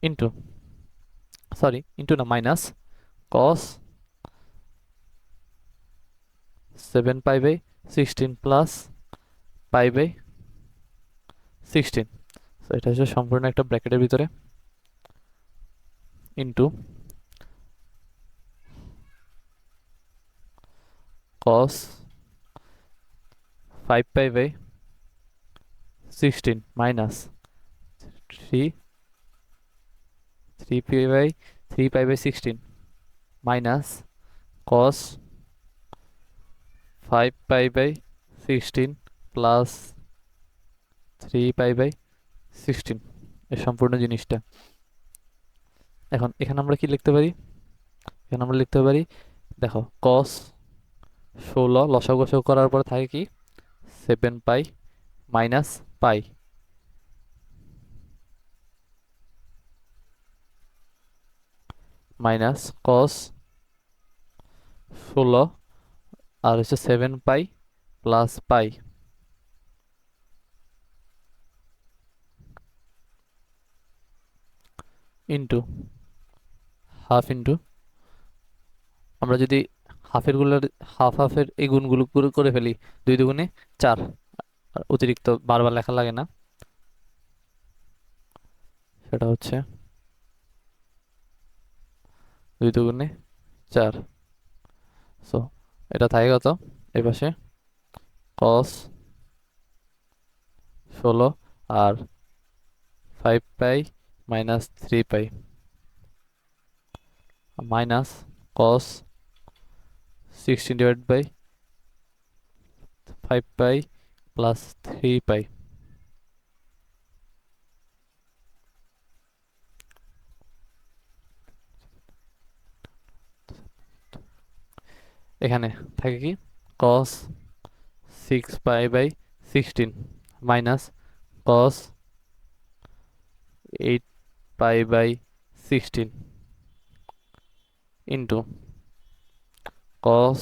ইন্টু, সরি ইন্টু না, মাইনাস কস 7π/16 প্লাস π/16। তো এটা হচ্ছে সম্পূর্ণ একটা ব্র্যাকেটের ভিতরে into cos 5π/16 minus 3 3π/16 minus cos 5π/16 plus 3π/16, এই সম্পূর্ণ জিনিসটা। এখন এখানে আমরা কি লিখতে পারি, এখানে আমরা লিখতে পারি, দেখো কস 16 লসাগু গসাগু করার পর থাকে কি 7π মাইনাস পাই মাইনাস কস 16 আর হচ্ছে 7π plus pi into half into, আমরা যদি হাফের গুলো, হাফের এই গুণগুলো পুরো করে ফেলি, 2 দুগুণে 4, আর অতিরিক্ত বারবার লেখা লাগে না, সেটা হচ্ছে 2 দুগুণে 4। সো এটা থাকে কত এই পাশে, কস 16 আর 5π মাইনাস 3π মাইনাস কস 16/5π প্লাস 3π। এখানে থাকে কি cos 6π/16 মাইনাস cos 8π/16 ইন্টু cos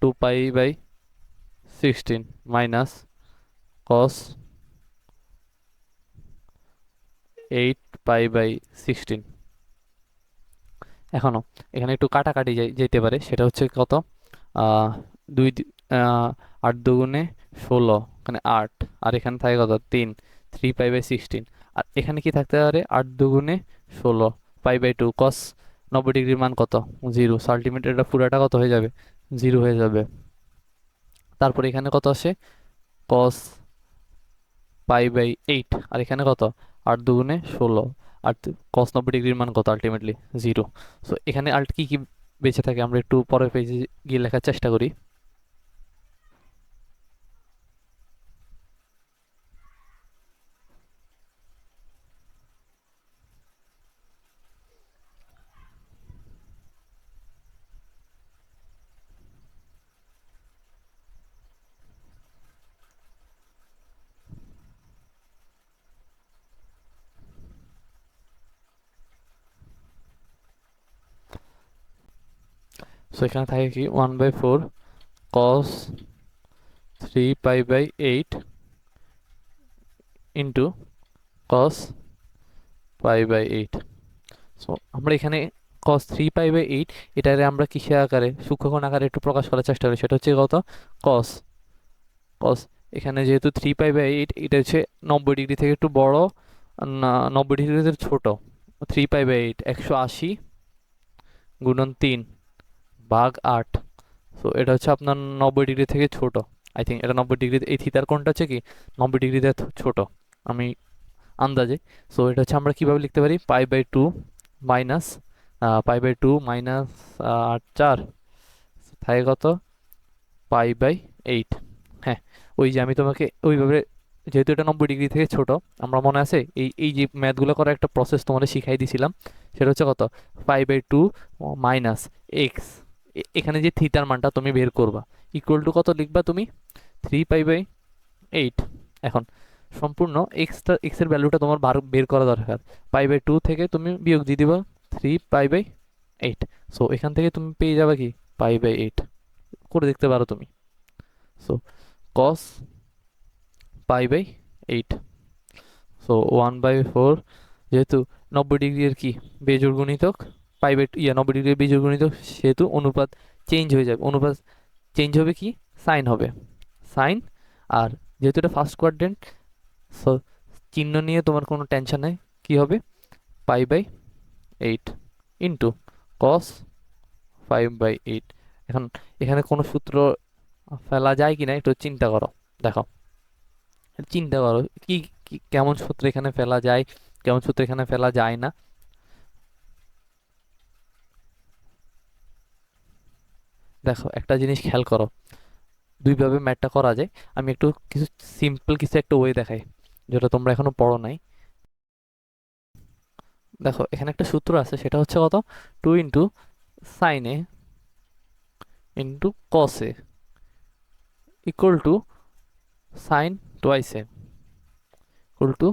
2π/16 মাইনাস cos 8π/16। এখনো এখানে একটু কাটাকাটি যেতে পারে, সেটা হচ্ছে কত, আহ, দুই 8 দুগুণে 16, এখানে 8, আর এখানে থাকে কত 3, 3π/16। আর এখানে কি থাকতে পারে 8 দুগুণে 16 π/2 কস 90 ডিগ্রির মান কত 0, সো আলটিমেটলি এটা পুরাটা কত হয়ে যাবে 0 হয়ে যাবে। তারপর এখানে কত আসে কস π/8, আর এখানে কত 8 দুগুণে 16, আর কস 90 ডিগ্রির মান কত আলটিমেটলি 0। সো এখানে আল্ট কি কি বেঁচে থাকে আমরা একটু পরের পেজে গিয়ে লেখার চেষ্টা করি। সো এখানে থাকে কি 1/4 cos 3π/8 ইন্টু cos π/8। সো আমরা এখানে cos 3π/8 এটারে আমরা কিসে আকারে সূক্ষ্মকোণ আকারে একটু প্রকাশ করার চেষ্টা করি, সেটা হচ্ছে কত cos cos এখানে যেহেতু 3π/8 এটা হচ্ছে 90 ডিগ্রি থেকে একটু বড়, না 90 ডিগ্রি থেকে ছোট। 3π/8 180 গুণন 3 ভাগ 8। সো এটা হচ্ছে আপনার 90 ডিগ্রি থেকে ছোট। আই থিঙ্ক এটা 90 ডিগ্রি, এই থিতার কোণটা হচ্ছে কি 90 ডিগ্রি থেকে ছোট আমি আন্দাজে। সো এটা হচ্ছে আমরা কিভাবে লিখতে পারি, π/2 মাইনাস π/2 মাইনাস 8/4 থাকে কত π/8। হ্যাঁ, ওই যে আমি তোমাকে ওইভাবে, যেহেতু এটা 90 ডিগ্রি থেকে ছোট, আমরা মনে আছে এই এই যে ম্যাথগুলো করার একটা প্রসেস তোমাদের শিখাই দিছিলাম, সেটা হচ্ছে কত π/2 মাইনাস এক্স, এখানে যে থিটার মানটা তুমি বের করবা ইকুয়াল টু কত লিখবা তুমি 3π/8। এখন সম্পূর্ণ এক্স এর ভ্যালুটা তোমার বের করা দরকার। π/2 থেকে তুমি বিয়োগ দিয়ে দিবা 3π/8। সো এখান থেকে তুমি পেয়ে যাবে কি π/8, করে দেখতে পারো তুমি। সো cos π/8, সো 1/4 যেহেতু 90 ডিগ্রি এর কি বেজোড় গুণিতক, 90 ডিগ্রি বেজোড় গুণিতক, সেহেতু অনুপাত চেঞ্জ হয়ে যাবে, অনুপাত চেঞ্জ হবে কি সাইন হবে, সাইন। আর যেহেতু এটা ফার্স্ট কোয়াড্রেন্ট, সো চিহ্ন নিয়ে তোমার কোনো টেনশন নেই, কি হবে π/8 ইন্টু cos 5/8। এখন এখানে কোনো সূত্র ফেলা যায় কিনা একটু চিন্তা করো, দেখো চিন্তা করো কি কেমন সূত্র এখানে ফেলা যায়, কেমন সূত্র এখানে ফেলা যায় না। দেখো একটা জিনিস খেয়াল করো, দুইভাবে ম্যাথটা করা যায়। আমি একটু কিছু সিম্পল কিছু একটা ওয়ে দেখাই, যেটা তোমরা এখনো পড়ো নাই। দেখো এখানে একটা সূত্র আছে, সেটা হচ্ছে কত 2 into sine A into cos A equal to sine twice A equal to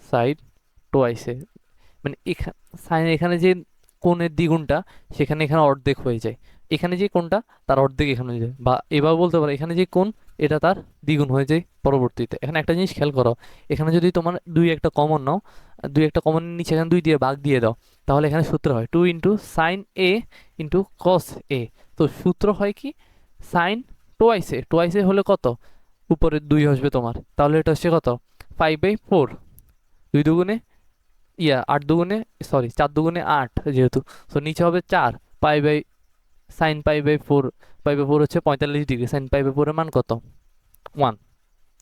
sine twice A. মানে এখানে সাইন, এখানে যে কোণের দ্বিগুণটা সেখানে এখানে অর্ধেক হয়ে যায়, এখানে যে কোণটা তার অর্ধেক এখানে হয়ে যায়, বা এবার বলতে পারো এখানে যে কোণ এটা তার দ্বিগুণ হয়ে যায় পরবর্তীতে। এখানে একটা জিনিস খেয়াল করো, এখানে যদি তোমার দুই একটা কমন নাও, দুই একটা কমন নিচে এখানে 2 দিয়ে ভাগ দিয়ে দাও, তাহলে এখানে সূত্র হয় 2 into sine A into cos এ। তো সূত্র হয় কি সাইন টোয়াইস এ হলে কত উপরে 2 আসবে তোমার, তাহলে এটা হচ্ছে কত 5/4। 2 দুগুণে 8 দুগুণে, সরি 4 দুগুণে 8 যেহেতু, তো নিচে হবে 4 সাইন π/4, π/4 হচ্ছে 45 ডিগ্রি, সাইন π/4 এর মান কত 1,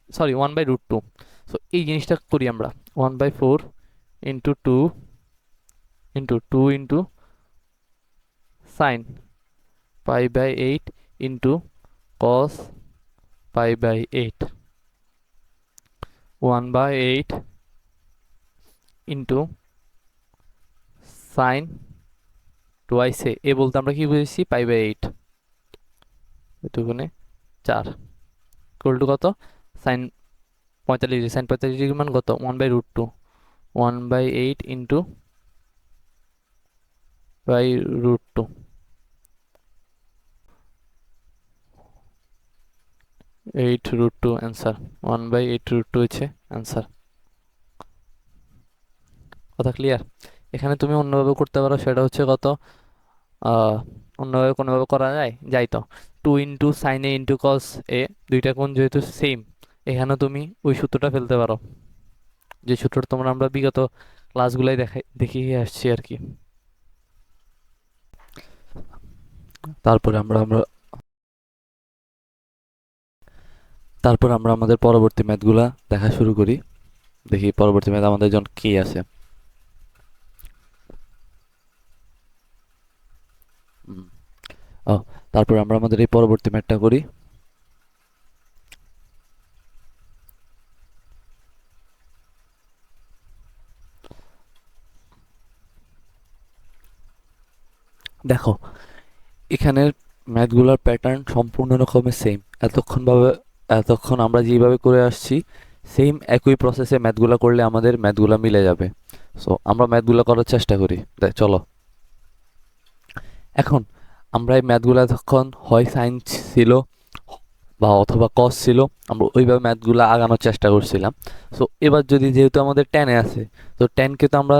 সরি 1/√2। সো এই জিনিসটা করি আমরা, 1/4 into 2 into sine π/8 into cos π/8, 1/8 into sine twice A বলতে আমরা কি বুঝেছি π/8, দুগুণে 4 ইকুয়াল টু কত সাইন 45 ডিগ্রি, সাইন 45 ডিগ্রি মান কত 1/√2, 1/8 ইন্টু √2, 8√2 অ্যান্সার, 1/8√2 হচ্ছে অ্যান্সার। কথা ক্লিয়ার? এখানে তুমি অন্যভাবে করতে পারো, সেটা হচ্ছে কত অন্যভাবে কোনোভাবে করা যায় যাই তো 2 into sine A into cos এ, দুইটা কোণ যেহেতু সেম, এখানে তুমি ওই সূত্রটা ফেলতে পারো, যে সূত্রটা তোমরা আমরা বিগত ক্লাসগুলাই দেখিয়ে আসছি আর কি। তারপরে আমরা আমরা তারপর আমরা আমাদের পরবর্তী ম্যাথগুলা দেখা শুরু করি। দেখি পরবর্তী ম্যাথ আমাদের জন্য কি আছে। ও, তারপর আমরা আমাদের এই পরবর্তী ম্যাথটা করি। দেখো এখানের ম্যাথগুলোর প্যাটার্ন সম্পূর্ণ রকমের সেম, এতক্ষণ আমরা যেভাবে করে আসছি সেম একই প্রসেসে ম্যাথগুলো করলে আমাদের ম্যাথগুলো মিলে যাবে। সো আমরা ম্যাথগুলো করার চেষ্টা করি, চলো। এখন আমরা এই ম্যাথগুলো তখন হয় সাইন ছিল বা অথবা কস ছিল, আমরা ওইভাবে ম্যাথগুলো আগানোর চেষ্টা করছিলাম। সো এবার যদি যেহেতু আমাদের টেনে আছে, তো টেনকে তো আমরা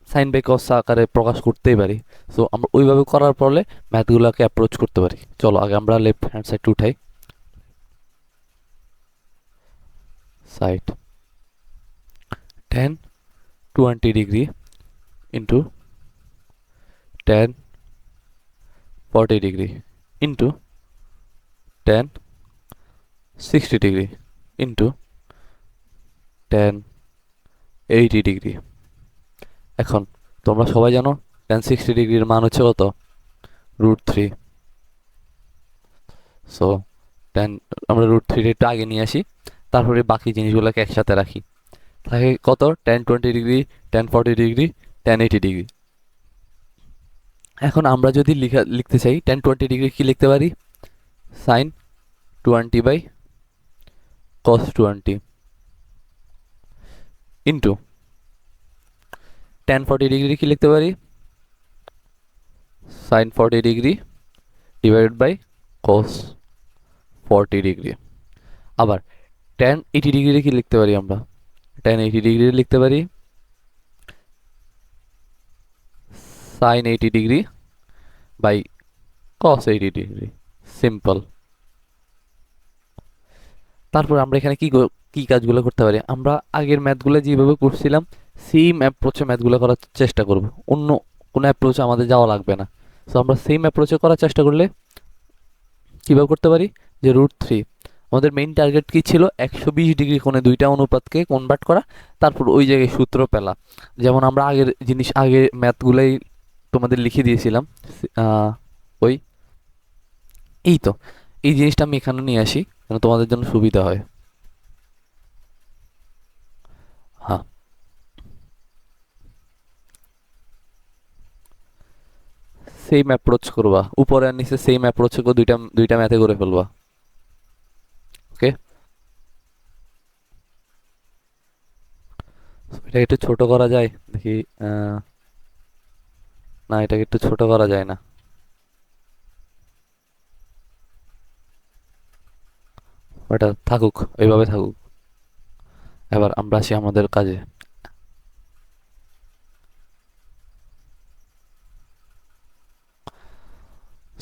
সাইন বাই কস আকারে প্রকাশ করতেই পারি। সো আমরা ওইভাবে করার ফলে ম্যাথগুলোকে অ্যাপ্রোচ করতে পারি। চলো আগে আমরা লেফট হ্যান্ড সাইডটা উঠাই। Side ten 20 degree into ten 40 degree into tan 60 degree into ten 80 degree. এখন তোমরা সবাই জানো টেন 60 ডিগ্রির মান হচ্ছে কত? √3। সো টেন, আমরা √3 একটু আগে নিয়ে আসি, তারপরে বাকি জিনিসগুলোকে একসাথে রাখি। থাকে কত? Ten 20 degree, ten 40 degree, ten 80 degree. এখন আমরা যদি লিখতে চাই টেন 20 ডিগ্রি কি লিখতে পারি? Sign 20/cos 20 into ten 40 degree কি লিখতে পারি? Sine 40 degree divided by cos 40 degree. আবার টেন 80 ডিগ্রি কি লিখতে পারি আমরা? টেন 80 ডিগ্রি লিখতে পারি sine 80 degree by cos 80 degree. Simple. তারপর আমরা এখানে কি কাজগুলো করতে পারি? আমরা আগের ম্যাথগুলো যেভাবে করছিলাম সেম অ্যাপ্রোচে ম্যাথগুলো করার চেষ্টা করব, অন্য কোনো অ্যাপ্রোচে আমাদের যাওয়া লাগবে না। সো আমরা সেম অ্যাপ্রোচে করার চেষ্টা করলে কীভাবে করতে পারি? যে √3, আমাদের মেইন টার্গেট কি ছিল? 120 ডিগ্রি কোণে দুইটা অনুপাতকে কনভার্ট করা, তারপর ওই জায়গায় সূত্র পেলা। যেমন আমরা আগের ম্যাথগুলোই তোমাদের লিখে দিয়েছিলাম। ওই এই তো এই জিনিসটা আমি এখানে নিয়ে আসি যেন তোমাদের জন্য সুবিধা হয়। হ্যাঁ, সেম অ্যাপ্রোচ করবা, উপরে আর নিচে সেম অ্যাপ্রোচ করে দুইটা দুইটা ম্যাথে করে ফেলবা। ওকে, এটাকে একটু ছোট করা যায় দেখি। না, এটাকে একটু ছোট করা যায় না। ওটা থাকুক, ওইভাবে থাকুক। এবার আমরা আসি আমাদের কাজে।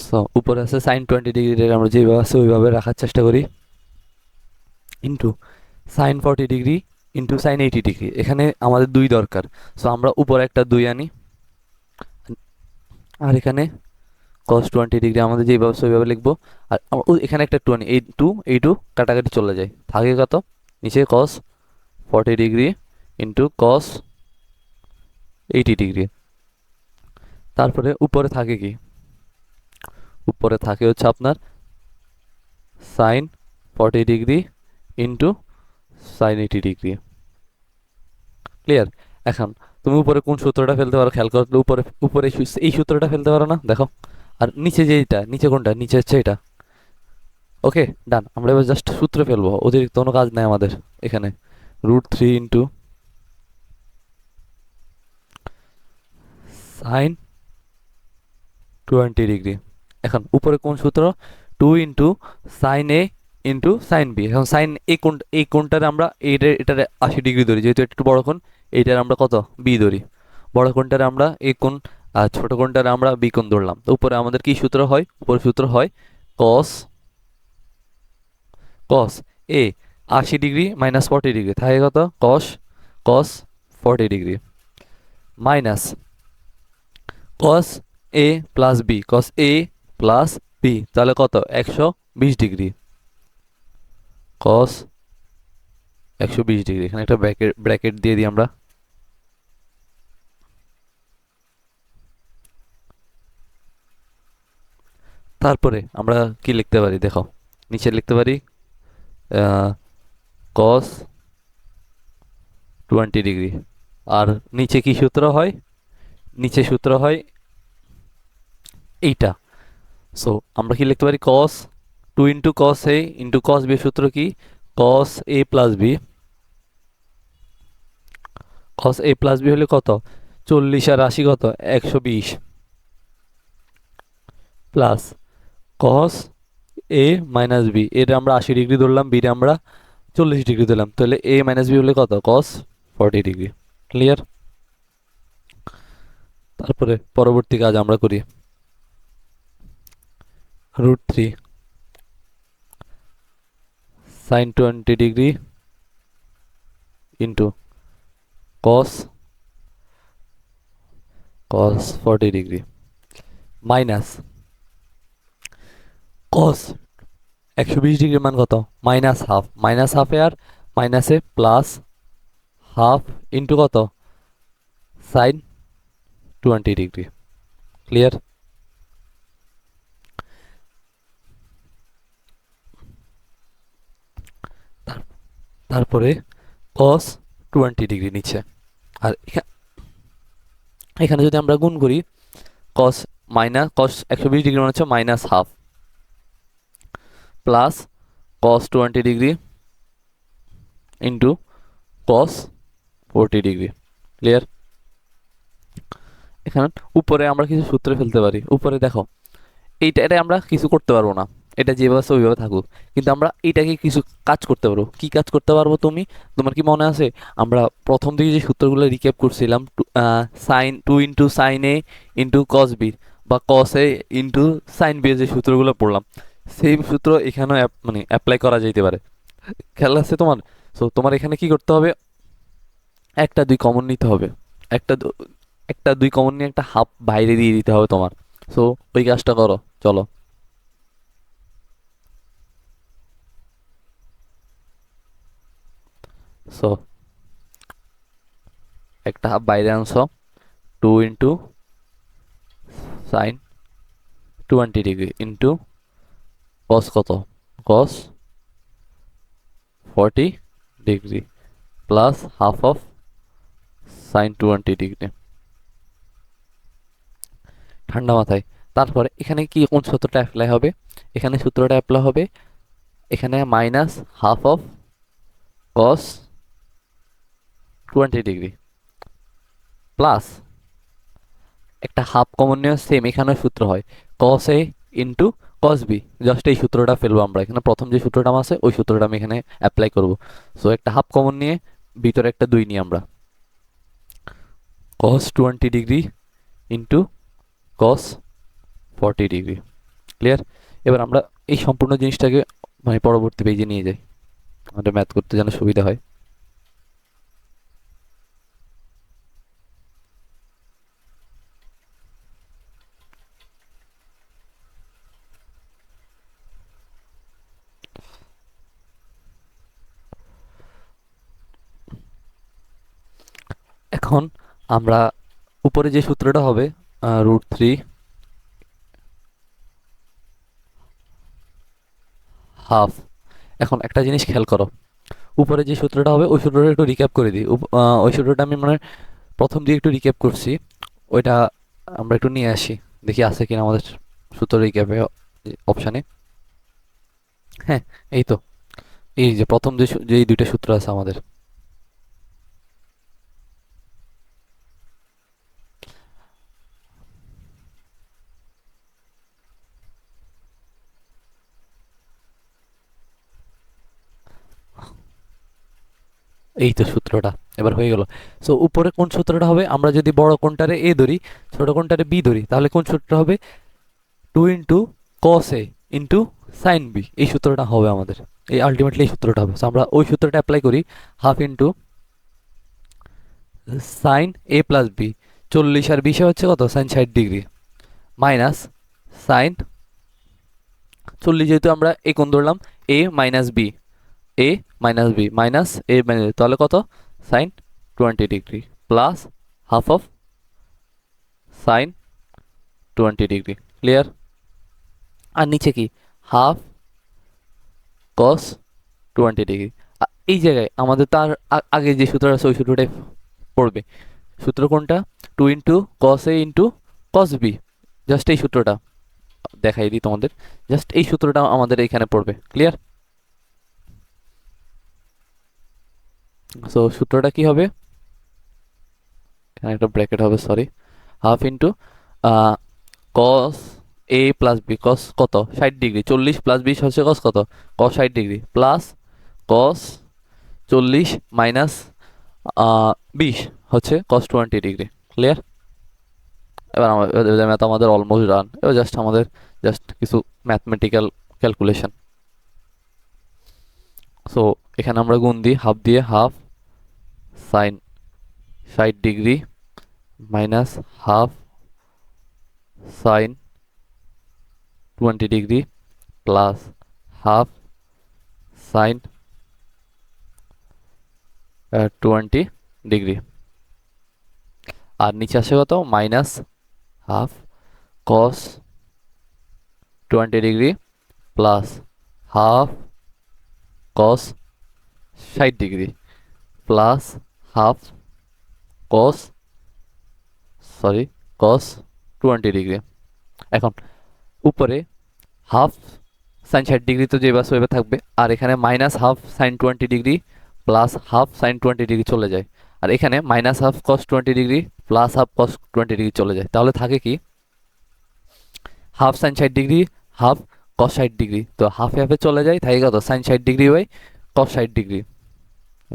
সো উপরে আছে সাইন 20 ডিগ্রি, আমরা যেভাবে আছে ওইভাবে রাখার চেষ্টা করি, into sign 40 degree into sine 80 degree. এখানে আমাদের দুই দরকার, সো আমরা উপরে একটা দুই আনি, আর এখানে cos 20 ডিগ্রি আমাদের যেভাবে আছে ওইভাবে লিখবো। আর এখানে একটা টু আনি, এই টু কাটাকাটি চলে যায়, থাকে কত? নিচে cos 40 degree into cos 80 degree. তারপরে উপরে থাকে কি? উপরে থাকে হচ্ছে আপনার sine 40 degree into sine 80 degree. Clear? এখন তুমি উপরে কোন সূত্রটা ফেলতে পারো খেয়াল করলে, উপরে উপরে এই সূত্রটা ফেলতে পারো না? দেখো। আর নিচে যেটা, নিচে কোনটা? নিচে হচ্ছে এটা। ওকে, ডান। আমরা এবার জাস্ট সূত্র ফেলবো, অতিরিক্ত কোনো কাজ নাই আমাদের এখানে। √3 ইন্টু সাইন 20 ডিগ্রি। এখন উপরে কোন সূত্র? 2 into sine A into sine B. এখন সাইন এই কোণটার আমরা এটার 80 ডিগ্রি ধরি, যেহেতু একটু বড় কোণ। এইটার আমরা কত? বি ধরি। বড় কোণটার আমরা এ কোণ, আর ছোট কোণটার আমরা বি কোণ ধরলাম। তো উপরে আমাদের কি সূত্র হয়? উপরে সূত্র হয় কস কস এ 80 ডিগ্রি মাইনাস 40 ডিগ্রি, থাকে কত? কস কস 40 degree minus cos A plus B, cos A plus B, তাহলে কত? 120 ডিগ্রি। কস 120 ডিগ্রি, এখানে একটা ব্র্যাকেট দিয়ে দিই আমরা। তারপরে আমরা কি লিখতে পারি দেখো, নিচে লিখতে পারি কস 20 ডিগ্রি। আর নিচে কি সূত্র হয়? নিচে সূত্র হয় এইটা। সো আমরা কি লিখতে পারি? কস 2 into cos A into cos B. সূত্র কি? কস A plus B. Cos A plus B হলে কত? 40 আর 80 কত? 120 plus cos A minus B, এটা আমরা 80 ডিগ্রি ধরলাম, বি রে আমরা 40 ডিগ্রি দিলাম, তাহলে এ মাইনাস বি হলে কত, কস 40 ডিগ্রি। ক্লিয়ার? তারপরে পরবর্তী কাজ আমরা করি, √3 সাইন 20 ডিগ্রি ইন্টু কস কস 40 ডিগ্রি মাইনাস কস 120 ডিগ্রির মান কত, মাইনাস হাফ, মাইনাস হাফে আর মাইনাসে প্লাস হাফ ইন্টু কত, সাইন 20 ডিগ্রি। ক্লিয়ার? তারপরে কস 20 ডিগ্রি নিচ্ছে, আর এখানে যদি আমরা গুণ করি, কস মাইনাস কস 120 ডিগ্রি মানে হচ্ছে minus half, plus cos 20 degree into cos 40 degree. Clear? এখানে উপরে আমরা কিছু সূত্র ফেলতে পারি। উপরে দেখো, এটা আমরা কিছু করতে পারবো না, এটা যেভাবে আছে ওইভাবে থাকুক, কিন্তু আমরা এইটাকে কিছু কাজ করতে পারবো। কি কাজ করতে পারবো তোমার কি মনে আছে? আমরা প্রথম দিকে যে সূত্রগুলো রিক্যাপ করছিলাম, sign 2 × sin A × cos B, বা cos A × sin B এর যে সূত্রগুলো পড়লাম, সেই সূত্র এখানেও মানে অ্যাপ্লাই করা যেতে পারে। খেয়াল আছে তোমার? সো তোমার এখানে কি করতে হবে, একটা দুই কমন নিতে হবে, একটা একটা দুই কমন নিয়ে একটা হাফ বাইরে দিয়ে দিতে হবে তোমার। সো ওই কাজটা করো, চলো। সো একটা হাফ বাইরে আনছো, 2 × sin 20 ডিগ্রি ইন্টু কস কত, কস 40 degree plus half of sine 20 degree. ঠান্ডা মাথায়। তারপরে এখানে কি কোন সূত্রটা অ্যাপ্লাই হবে? এখানে সূত্রটা অ্যাপ্লাই হবে, এখানে minus half of cos 20 degree plus একটা হাফ কমন নিয়ে সেম এখানে সূত্র হয়, কস A into cos B. Just এই সূত্রটা ফেলবো আমরা এখানে, প্রথম যে সূত্রটা আছে ওই সূত্রটা আমি এখানে অ্যাপ্লাই করব। সো একটা হাফ কমন নিয়ে ভিতরে একটা 2 নিই আমরা, কস 20 degree into cos 40 degree. Clear? এবার আমরা এই সম্পূর্ণ জিনিসটাকে মানে পরবর্তী পেজে নিয়ে যাই, আমাদের ম্যাথ করতে যেন সুবিধা হয়। এখন আমরা উপরে যে সূত্রটা হবে, √3 হাফ। এখন একটা জিনিস খেয়াল করো, উপরে যে সূত্রটা হবে ওই সূত্রটা একটু রিক্যাপ করে দিই। ওই সূত্রটা আমি মানে প্রথম দিয়ে একটু রিক্যাপ করছি, ওইটা আমরা একটু নিয়ে আসি, দেখি আছে কিনা আমাদের সূত্র রিক্যাপে অপশানে। হ্যাঁ, এই তো, এই যে প্রথম যে দুইটা সূত্র আছে আমাদের, এই তো সূত্রটা এবার হয়ে গেল। সো উপরে কোন সূত্রটা হবে, আমরা যদি বড় কোণটারে এ ধরি, ছোট কোণটারে বি ধরি, তাহলে কোন সূত্রটা হবে, 2 × cos A × sin B, এই সূত্রটা হবে আমাদের, এই আলটিমেটলি এই সূত্রটা হবে। সো আমরা ওই সূত্রটা অ্যাপ্লাই করি, half into sine A plus B, 40 আর 20 হচ্ছে কত, সাইন 60 ডিগ্রি, মাইনাস সাইন 40, যেহেতু আমরা এ কোণ ধরলাম, A minus B, A minus B minus A minus, তাহলে কত, sine 20 degree plus half of sine 20 degree. Clear? আর নিচে কি, হাফ কস 20 ডিগ্রি। এই জায়গায় আমাদের তার আগে যে সূত্রটা আছে ওই সূত্রটাই পড়বে। সূত্র কোনটা, 2 × cos A × cos B, just এই সূত্রটা দেখাই দিই তোমাদের, জাস্ট এই সূত্রটা আমাদের এখানে পড়বে। ক্লিয়ার? সো সূত্রটা কি হবে, এখানে একটা ব্র্যাকেট হবে, sorry, half into cos A plus B cos কত 60 ডিগ্রি, 40 + 20 হচ্ছে কস কত cos 60 degree, plus cos 40 minus 20 হচ্ছে কস 20 ডিগ্রি। ক্লিয়ার? এবার ম্যাথ আমাদের অলমোস্ট রান। এবার জাস্ট আমাদের জাস্ট কিছু ম্যাথমেটিক্যাল ক্যালকুলেশন। সো এখানে আমরা গুণ দিই হাফ দিয়ে, half sine 60 degree minus half sine 20 degree plus half sine 20 degree. আর নিচে আসে কত minus half cos 20 degree plus half cos 60 degree plus half cos cos 20 degree. এখন উপরে হাফ সাইন 60 ডিগ্রি তো যে বাস ওইভাবে থাকবে, আর এখানে minus half sine 20 degree plus half sine 20 degree চলে যায়, আর এখানে minus half cos 20 degree plus half cos 20 degree চলে যায়। তাহলে থাকে কি half sine 60 degree half cos 60 degree, তো হাফে হাফে চলে যায়, থাকে কত sine 60 degree by cos 60 degree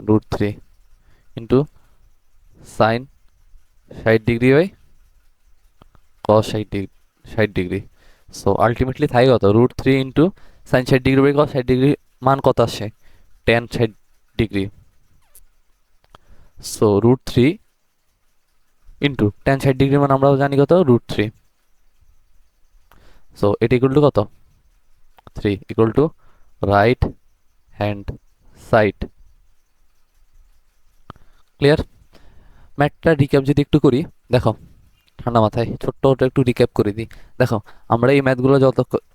√3 into sine 60 degree by cos 60 degree. So ultimately থাকে কত √3 into sine 60 degree by cos 60 degree, মান কত আসে tan 60 degree. So √3 into tan 60 degree মান আমরা জানি কত √3। সো এটা ইকুয়াল টু কত 3 equal to right hand side. Clear? ম্যাথটা রিক্যাপ যদি একটু করি, দেখো ঠান্ডা মাথায় ছোট্ট একটু রিক্যাপ করে দিই। দেখো আমরা এই ম্যাথগুলো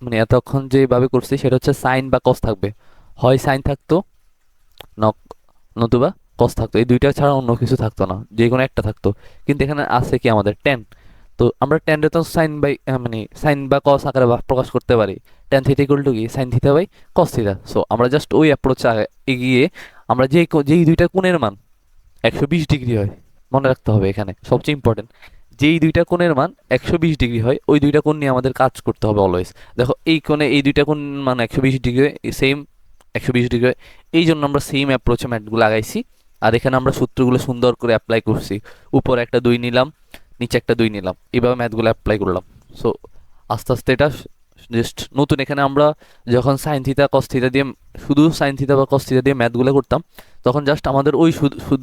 মানে এতক্ষণ যেভাবে করছি সেটা হচ্ছে সাইন বা কস থাকবে, হয় সাইন থাকতো নতুবা কস থাকতো, এই দুইটা ছাড়া অন্য কিছু থাকতো না, যে কোনো একটা থাকতো। কিন্তু এখানে আছে কি আমাদের টেন, তো আমরা টেনরে তো সাইন বাই মানে সাইন বা কস আকারে প্রকাশ করতে পারি। টেন থিটা ইকুয়াল টু কি sine theta by cos theta. So আমরা জাস্ট ওই অ্যাপ্রোচে এগিয়ে আমরা যেই দুইটা কোণের মান 120 ডিগ্রি হয়, মনে রাখতে হবে এখানে সবচেয়ে ইম্পর্টেন্ট, যেই দুইটা কোণের মান 120 ডিগ্রি হয় ওই দুইটা কোণ নিয়ে আমাদের কাজ করতে হবে অলওয়েজ। দেখো এই কোণে এই দুইটা কোণ মান 120 ডিগ্রি, সেম 120 ডিগ্রি, এই জন্য আমরা সেম অ্যাপ্রোচে ম্যাথগুলো লাগাইছি। আর এখানে আমরা সূত্রগুলো সুন্দর করে অ্যাপ্লাই করছি, উপরে একটা 2 নিলাম নিচে একটা 2 নিলাম, এইভাবে ম্যাথগুলো অ্যাপ্লাই করলাম। সো আস্তে আস্তে এটা জাস্ট নতুন, এখানে আমরা যখন সাইন থিটা কস থিটা দিয়ে শুধু সাইন থিটা বা কস থিটা দিয়ে ম্যাথগুলো করতাম তখন জাস্ট আমাদের ওই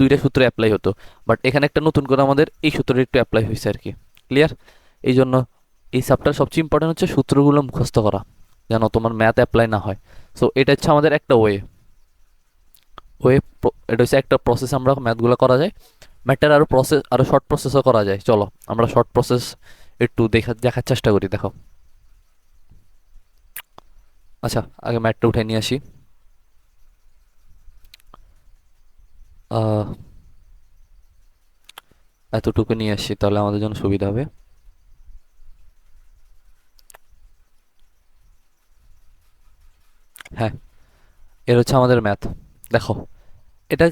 দুইটা সূত্র অ্যাপ্লাই হতো, বাট এখানে একটা নতুন করে আমাদের এই সূত্রটা একটু অ্যাপ্লাই হয়েছে আর কি। ক্লিয়ার? এই জন্য এই চ্যাপ্টার সবচেয়ে ইম্পর্টেন্ট হচ্ছে সূত্রগুলো মুখস্থ করা, যেন তোমার ম্যাথ অ্যাপ্লাই না হয়। সো এটা হচ্ছে আমাদের একটা ওয়ে এটা হচ্ছে একটা প্রসেস, আমরা ম্যাথগুলো করা যায়। ম্যাথটার আরও শর্ট প্রসেসও করা যায়। চলো আমরা শর্ট প্রসেস একটু দেখার চেষ্টা করি। দেখো আচ্ছা, আগে ম্যাথটা উঠে নিয়ে আসি। এতটুকু নিয়ে আসি তাহলে আমাদের জন্য সুবিধা হবে। হ্যাঁ, এর হচ্ছে আমাদের ম্যাথ। দেখো এটা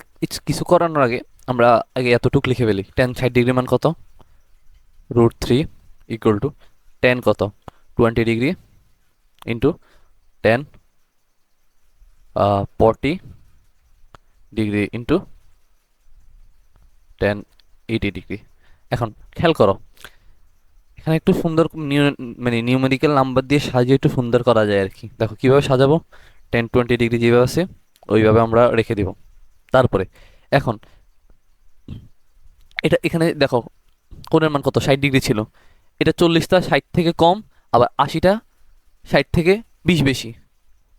কিছু করানোর আগে আমরা আগে এতটুকু লিখে ফেলি, টেন 60 ডিগ্রি মান কত √3 ইকুয়াল টু টেন কত 20 degree into ten 40 degree into ten 80 degree. এখন খেয়াল করো এখানে একটু সুন্দর মানে নিউমেরিক্যাল নাম্বার দিয়ে সাজিয়ে একটু সুন্দর করা যায় আর কি। দেখো কিভাবে সাজাবো, টেন 20 ডিগ্রি যেভাবে আছে ওইভাবে আমরা রেখে দিব। তারপরে এখন এটা এখানে দেখো কোণের মান কত 60 ডিগ্রি ছিল, এটা 40টা 60 থেকে কম, আবার 80টা 60 থেকে 20 বেশি,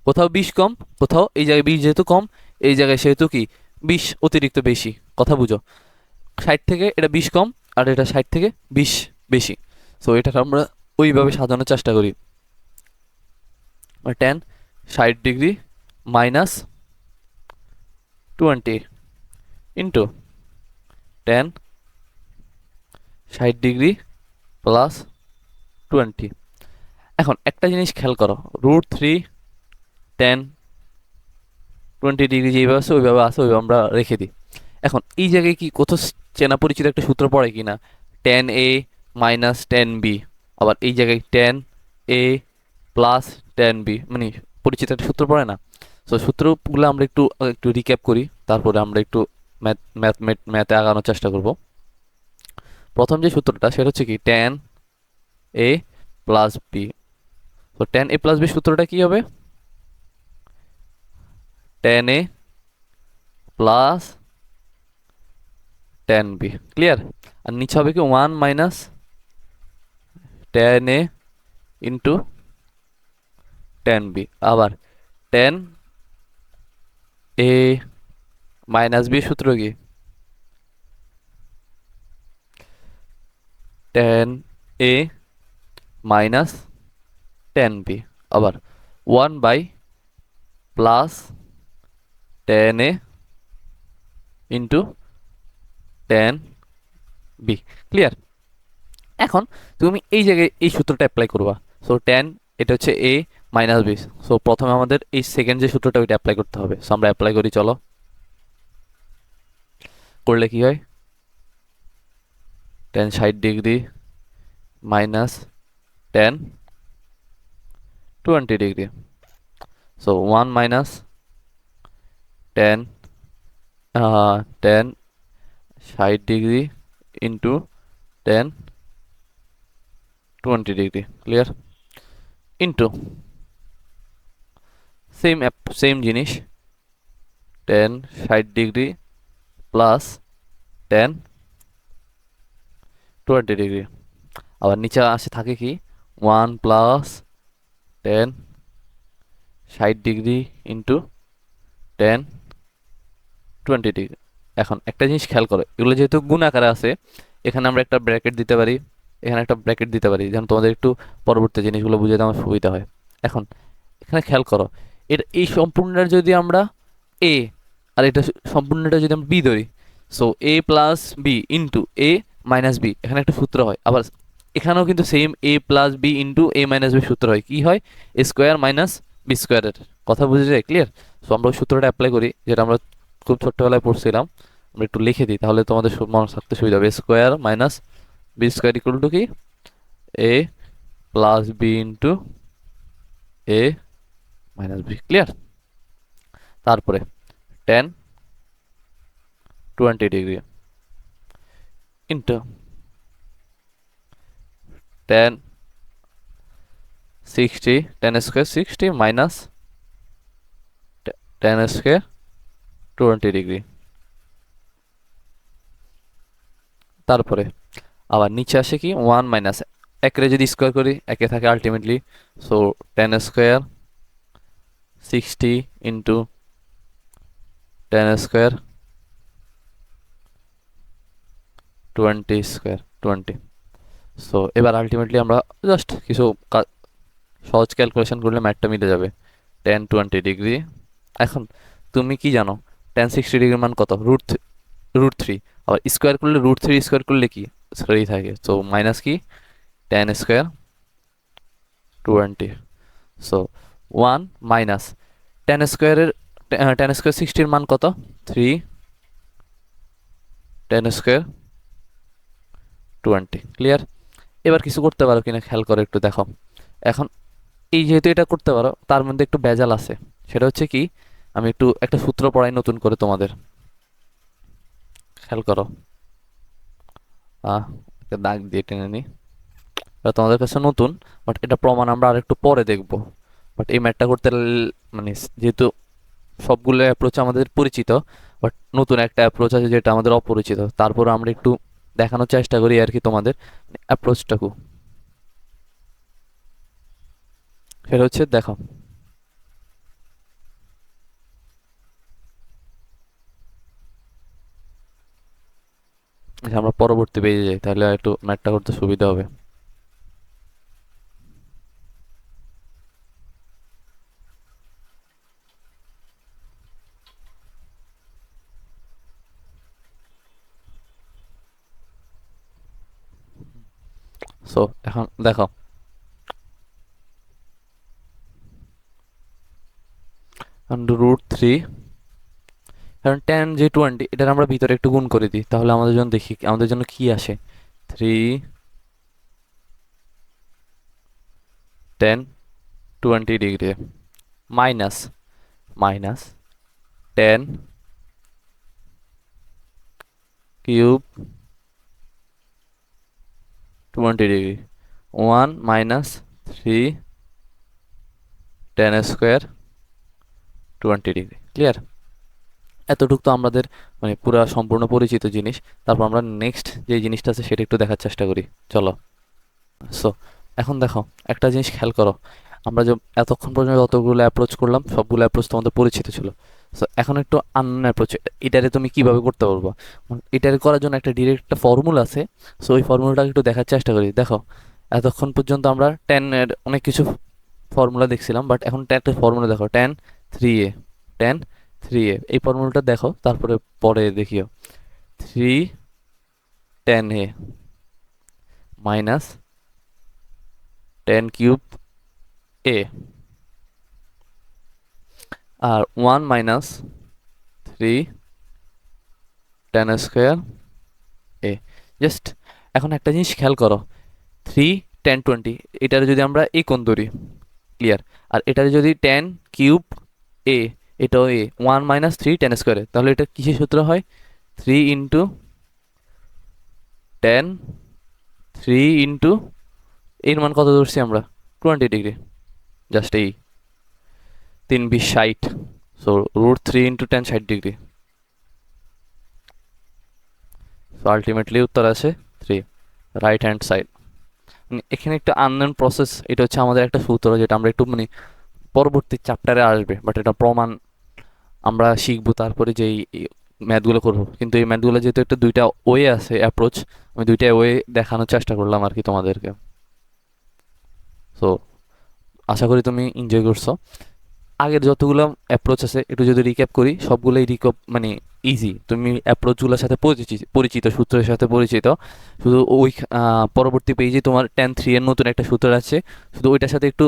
কোথাও 20 কম, কোথাও এই জায়গায় 20 যেহেতু কম এই জায়গায় সেহেতু কি 20 অতিরিক্ত বেশি। কথা বুঝো, 60 থেকে এটা 20 কম আর এটা 60 থেকে 20 বেশি। সো এটা আমরা ওইভাবে সাজানোর চেষ্টা করি। Ten 60 degree minus 20 into tan 60 degree plus 20। এখন একটা জিনিস খেয়াল করো, √3 টেন 20 ডিগ্রি যেভাবে আছে ওইভাবে আমরা রেখে দিই। এখন এই জায়গায় কি কোথাও চেনা পরিচিত একটা সূত্র পড়ে কিনা, ten A minus tan B, আবার এই জায়গায় ten A plus tan B, মানে পরিচিত একটা সূত্র পড়ে না? সো সূত্রগুলো আমরা একটু একটু রিক্যাপ করি, তারপরে আমরা একটু ম্যাথে আগানোর চেষ্টা করব। প্রথম যে সূত্রটা সেটা হচ্ছে কি টেন এ প্লাস বি। তো টেন এ প্লাস বি সূত্রটা কি হবে? Tan A plus tan B. Clear? আর নিচে হবে কি one minus tan A into tan B. আবার টেন এ মাইনাস বি সূত্র কি tan A minus tan B. আবার one by plus tan A into tan B. Clear? এখন তুমি এই জায়গায় এই সূত্রটা অ্যাপ্লাই করবা। সো টেন, এটা হচ্ছে এ মাইনাস বি। সো প্রথমে আমাদের এই সেকেন্ড যে সূত্রটা ওইটা অ্যাপ্লাই করতে হবে। সো আমরা অ্যাপ্লাই করি, চলো। করলে কি হয়? Tan 60 degree minus tan 20 degree. So one minus tan tan 60 degree into tan 20 degree. Clear? Into same জিনিস tan 60 degree plus tan 20 degree. আবার নিচে আসে থাকে কি one plus tan 60 degree into tan 20 degree. এখন একটা জিনিস খেয়াল করো, এগুলো যেহেতু গুণ আকারে আছে, এখানে আমরা একটা ব্র্যাকেট দিতে পারি, এখানে একটা ব্র্যাকেট দিতে পারি, যেন তোমাদের একটু পরবর্তী জিনিসগুলো বুঝাতে আমার সুবিধা হয়। এখন এখানে খেয়াল করো, এই সম্পূর্ণটার যদি আমরা এ আর এটা সম্পূর্ণটা যদি আমরা বি ধরি, so A plus B into A minus B, এখানে একটা সূত্র হয়। আবার এখানেও কিন্তু same A plus B into A minus B সূত্র হয়। কি হয়? এ স্কোয়ার মাইনাস বি স্কোয়ারের কথা বুঝে যায়? ক্লিয়ার? সো আমরা ওই সূত্রটা অ্যাপ্লাই করি, যেটা আমরা খুব ছোট্টবেলায় পড়ছিলাম। আমরা একটু লিখে দিই, তাহলে তোমাদের মনে থাকতে সুবিধা হবে। Square minus B square equal to কি A plus B into A minus B. Clear? তারপরে tan 20 degree into tan 60, tan square 60 minus tan square 20 degree. তারপরে আবার নিচে আসে কি ওয়ান মাইনাস একে যদি স্কোয়ার করি একে থাকে ultimately. So tan square 60 into tan square 20 square 20। So এবার আলটিমেটলি আমরা জাস্ট কিছু সহজ ক্যালকুলেশন করলে ম্যাথটা মিলে যাবে। Tan 20 degree. এখন তুমি কি জানো টেন 60 ডিগ্রির মান কত? Root three. আবার স্কোয়ার করলে রুট 3 স্কোয়ার করলে কি 3 থাকে। সো মাইনাস কি tan square 20। So one minus tan square 60-র মান কত? 3 টেন স্কোয়ার 20। ক্লিয়ার? এবার কিছু করতে পারো কিনা খেয়াল করে একটু দেখো। এখন এই যেহেতু এটা করতে পারো, তার মধ্যে একটু ভেজাল আছে। সেটা হচ্ছে কি, আমি একটু একটা সূত্র পড়াই নতুন করে তোমাদের, খেয়াল করো। একটা দাগ দিয়ে টেনে নিই। এটা তোমাদের কাছে নতুন, বাট এটা প্রমাণ আমরা আর একটু পরে দেখব। বাট এই ম্যাথটা করতে মানে যেহেতু সবগুলো অ্যাপ্রোচ আমাদের পরিচিত, বাট নতুন একটা অ্যাপ্রোচ আছে যেটা আমাদের অপরিচিত, তারপর আমরা একটু দেখানোর চেষ্টা করি আর কি তোমাদের অ্যাপ্রোচটাকু। সেটা হচ্ছে দেখো, আমরা পরবর্তী পেজে যাই, তাহলে একটু ম্যাথটা করতে সুবিধা হবে। সো এখন দেখো, রুট 3, কারণ টেন যে 20 এটার আমরা ভিতরে একটু গুণ করে দিই, তাহলে আমাদের জন্য দেখি আমাদের জন্য কি আসে। 3 ten 20 degree minus minus ten cube 20 degree 1 - 3 ten square 20 degree. Clear? এতটুকু তো আমাদের মানে পুরা সম্পূর্ণ পরিচিত জিনিস। তারপর আমরা নেক্সট যে জিনিসটা আছে সেটা একটু দেখার চেষ্টা করি, চলো। সো এখন দেখো, একটা জিনিস খেয়াল করো, আমরা যে এতক্ষণ পর্যন্ত যতগুলো অ্যাপ্রোচ করলাম সবগুলো অ্যাপ্রোচ তোমাদের পরিচিত ছিল। সো এখন একটু আননোন অ্যাপ্রোচ, এটারে তুমি কিভাবে করতে পারবো? এটারে করার জন্য একটা ডিরেক্ট একটা ফর্মুলা আছে। সো ওই ফর্মুলাটাকে একটু দেখার চেষ্টা করি। দেখো, এতক্ষণ পর্যন্ত আমরা টেনের অনেক কিছু ফর্মুলা দেখছিলাম, বাট এখন একটা ফর্মুলা দেখো, টেন থ্রি এ এই ফর্মুলাটা দেখো, তারপরে পরে দেখিও। 3 10 মাইনাস 10³ আর 1 - 3 10² জাস্ট এখন একটা জিনিস খেয়াল করো, 3 10 20 এটার যদি আমরা কোণ ধরি, ক্লিয়ার, আর এটার যদি 10³ এটাও 1 - 3 10², তাহলে এটা কিসের সূত্র হয়? 3 × 10 3 এর মান কত ধরছি আমরা? 20 degree. Just 3 × 20 = 60। So √3 × 10 60 degree. So ultimately উত্তর আছে 3, রাইট হ্যান্ড সাইড। এখানে একটা আননোন প্রসেস, এটা হচ্ছে আমাদের একটা সূত্র যেটা আমরা একটু মানে পরবর্তী চ্যাপ্টারে আসবে, বাট এটা প্রমাণ আমরা শিখবো তারপরে যেই ম্যাথগুলো করবো। কিন্তু এই ম্যাথগুলো যেহেতু একটা দুইটা ওয়ে আছে অ্যাপ্রোচ, আমি দুইটা ওয়ে দেখানোর চেষ্টা করলাম আর কি তোমাদেরকে। সো আশা করি তুমি এনজয় করছো। আগের যতগুলো অ্যাপ্রোচ আছে একটু যদি রিক্যাপ করি, সবগুলোই মানে ইজি, তুমি অ্যাপ্রোচগুলোর সাথে পরিচিত সূত্রের সাথে পরিচিত। শুধু ওই পরবর্তী পেজে তোমার 10 3 এর নতুন একটা সূত্র আছে, শুধু ওইটার সাথে একটু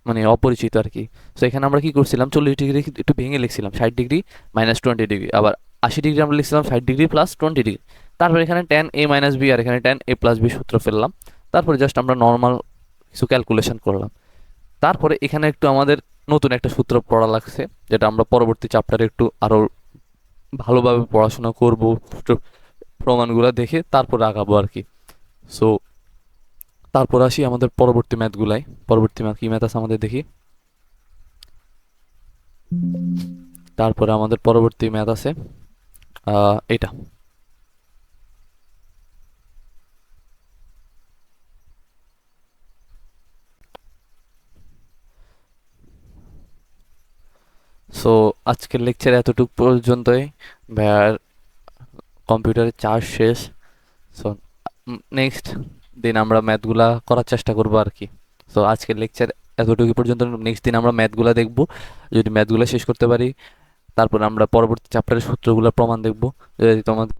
মানে অপরিচিত আর কি। তো এখানে আমরা কি করছিলাম, 40 ডিগ্রি একটু ভেঙে লিখছিলাম, 60 ডিগ্রি - 20 ডিগ্রি, আবার 80 ডিগ্রি আমরা লিখছিলাম 60 ডিগ্রি + 20 ডিগ্রি। তারপর এখানে tan A - B আর এখানে tan A + B সূত্র ফেললাম। তারপরে জাস্ট আমরা নর্মাল কিছু ক্যালকুলেশন করলাম। তারপরে এখানে একটু আমাদের নতুন একটা সূত্র পড়া লাগছে, যেটা আমরা পরবর্তী চ্যাপ্টারে একটু আরো ভালোভাবে পড়াশোনা করব, প্রমাণগুলো দেখে তারপরে আগাবো আর কি। সো তারপর আসি আমাদের পরবর্তী ম্যাথগুলাই। পরবর্তী ম্যাথ কি ম্যাথ আছে আমাদের দেখি। তারপরে আমাদের পরবর্তী ম্যাথ আছে এটা। সো আজকের লেকচার এতটুকু পর্যন্তই। ভাইয়ার কম্পিউটারের চার্জ শেষ। সো নেক্সট দিন আমরা ম্যাথগুলা করার চেষ্টা করবো আর কি। সো আজকের লেকচার এতটুকু পর্যন্ত। নেক্সট দিন আমরা ম্যাথগুলা দেখবো, যদি ম্যাথগুলো শেষ করতে পারি তারপর আমরা পরবর্তী চ্যাপ্টারের সূত্রগুলোর প্রমাণ দেখবো। যদি তোমাদের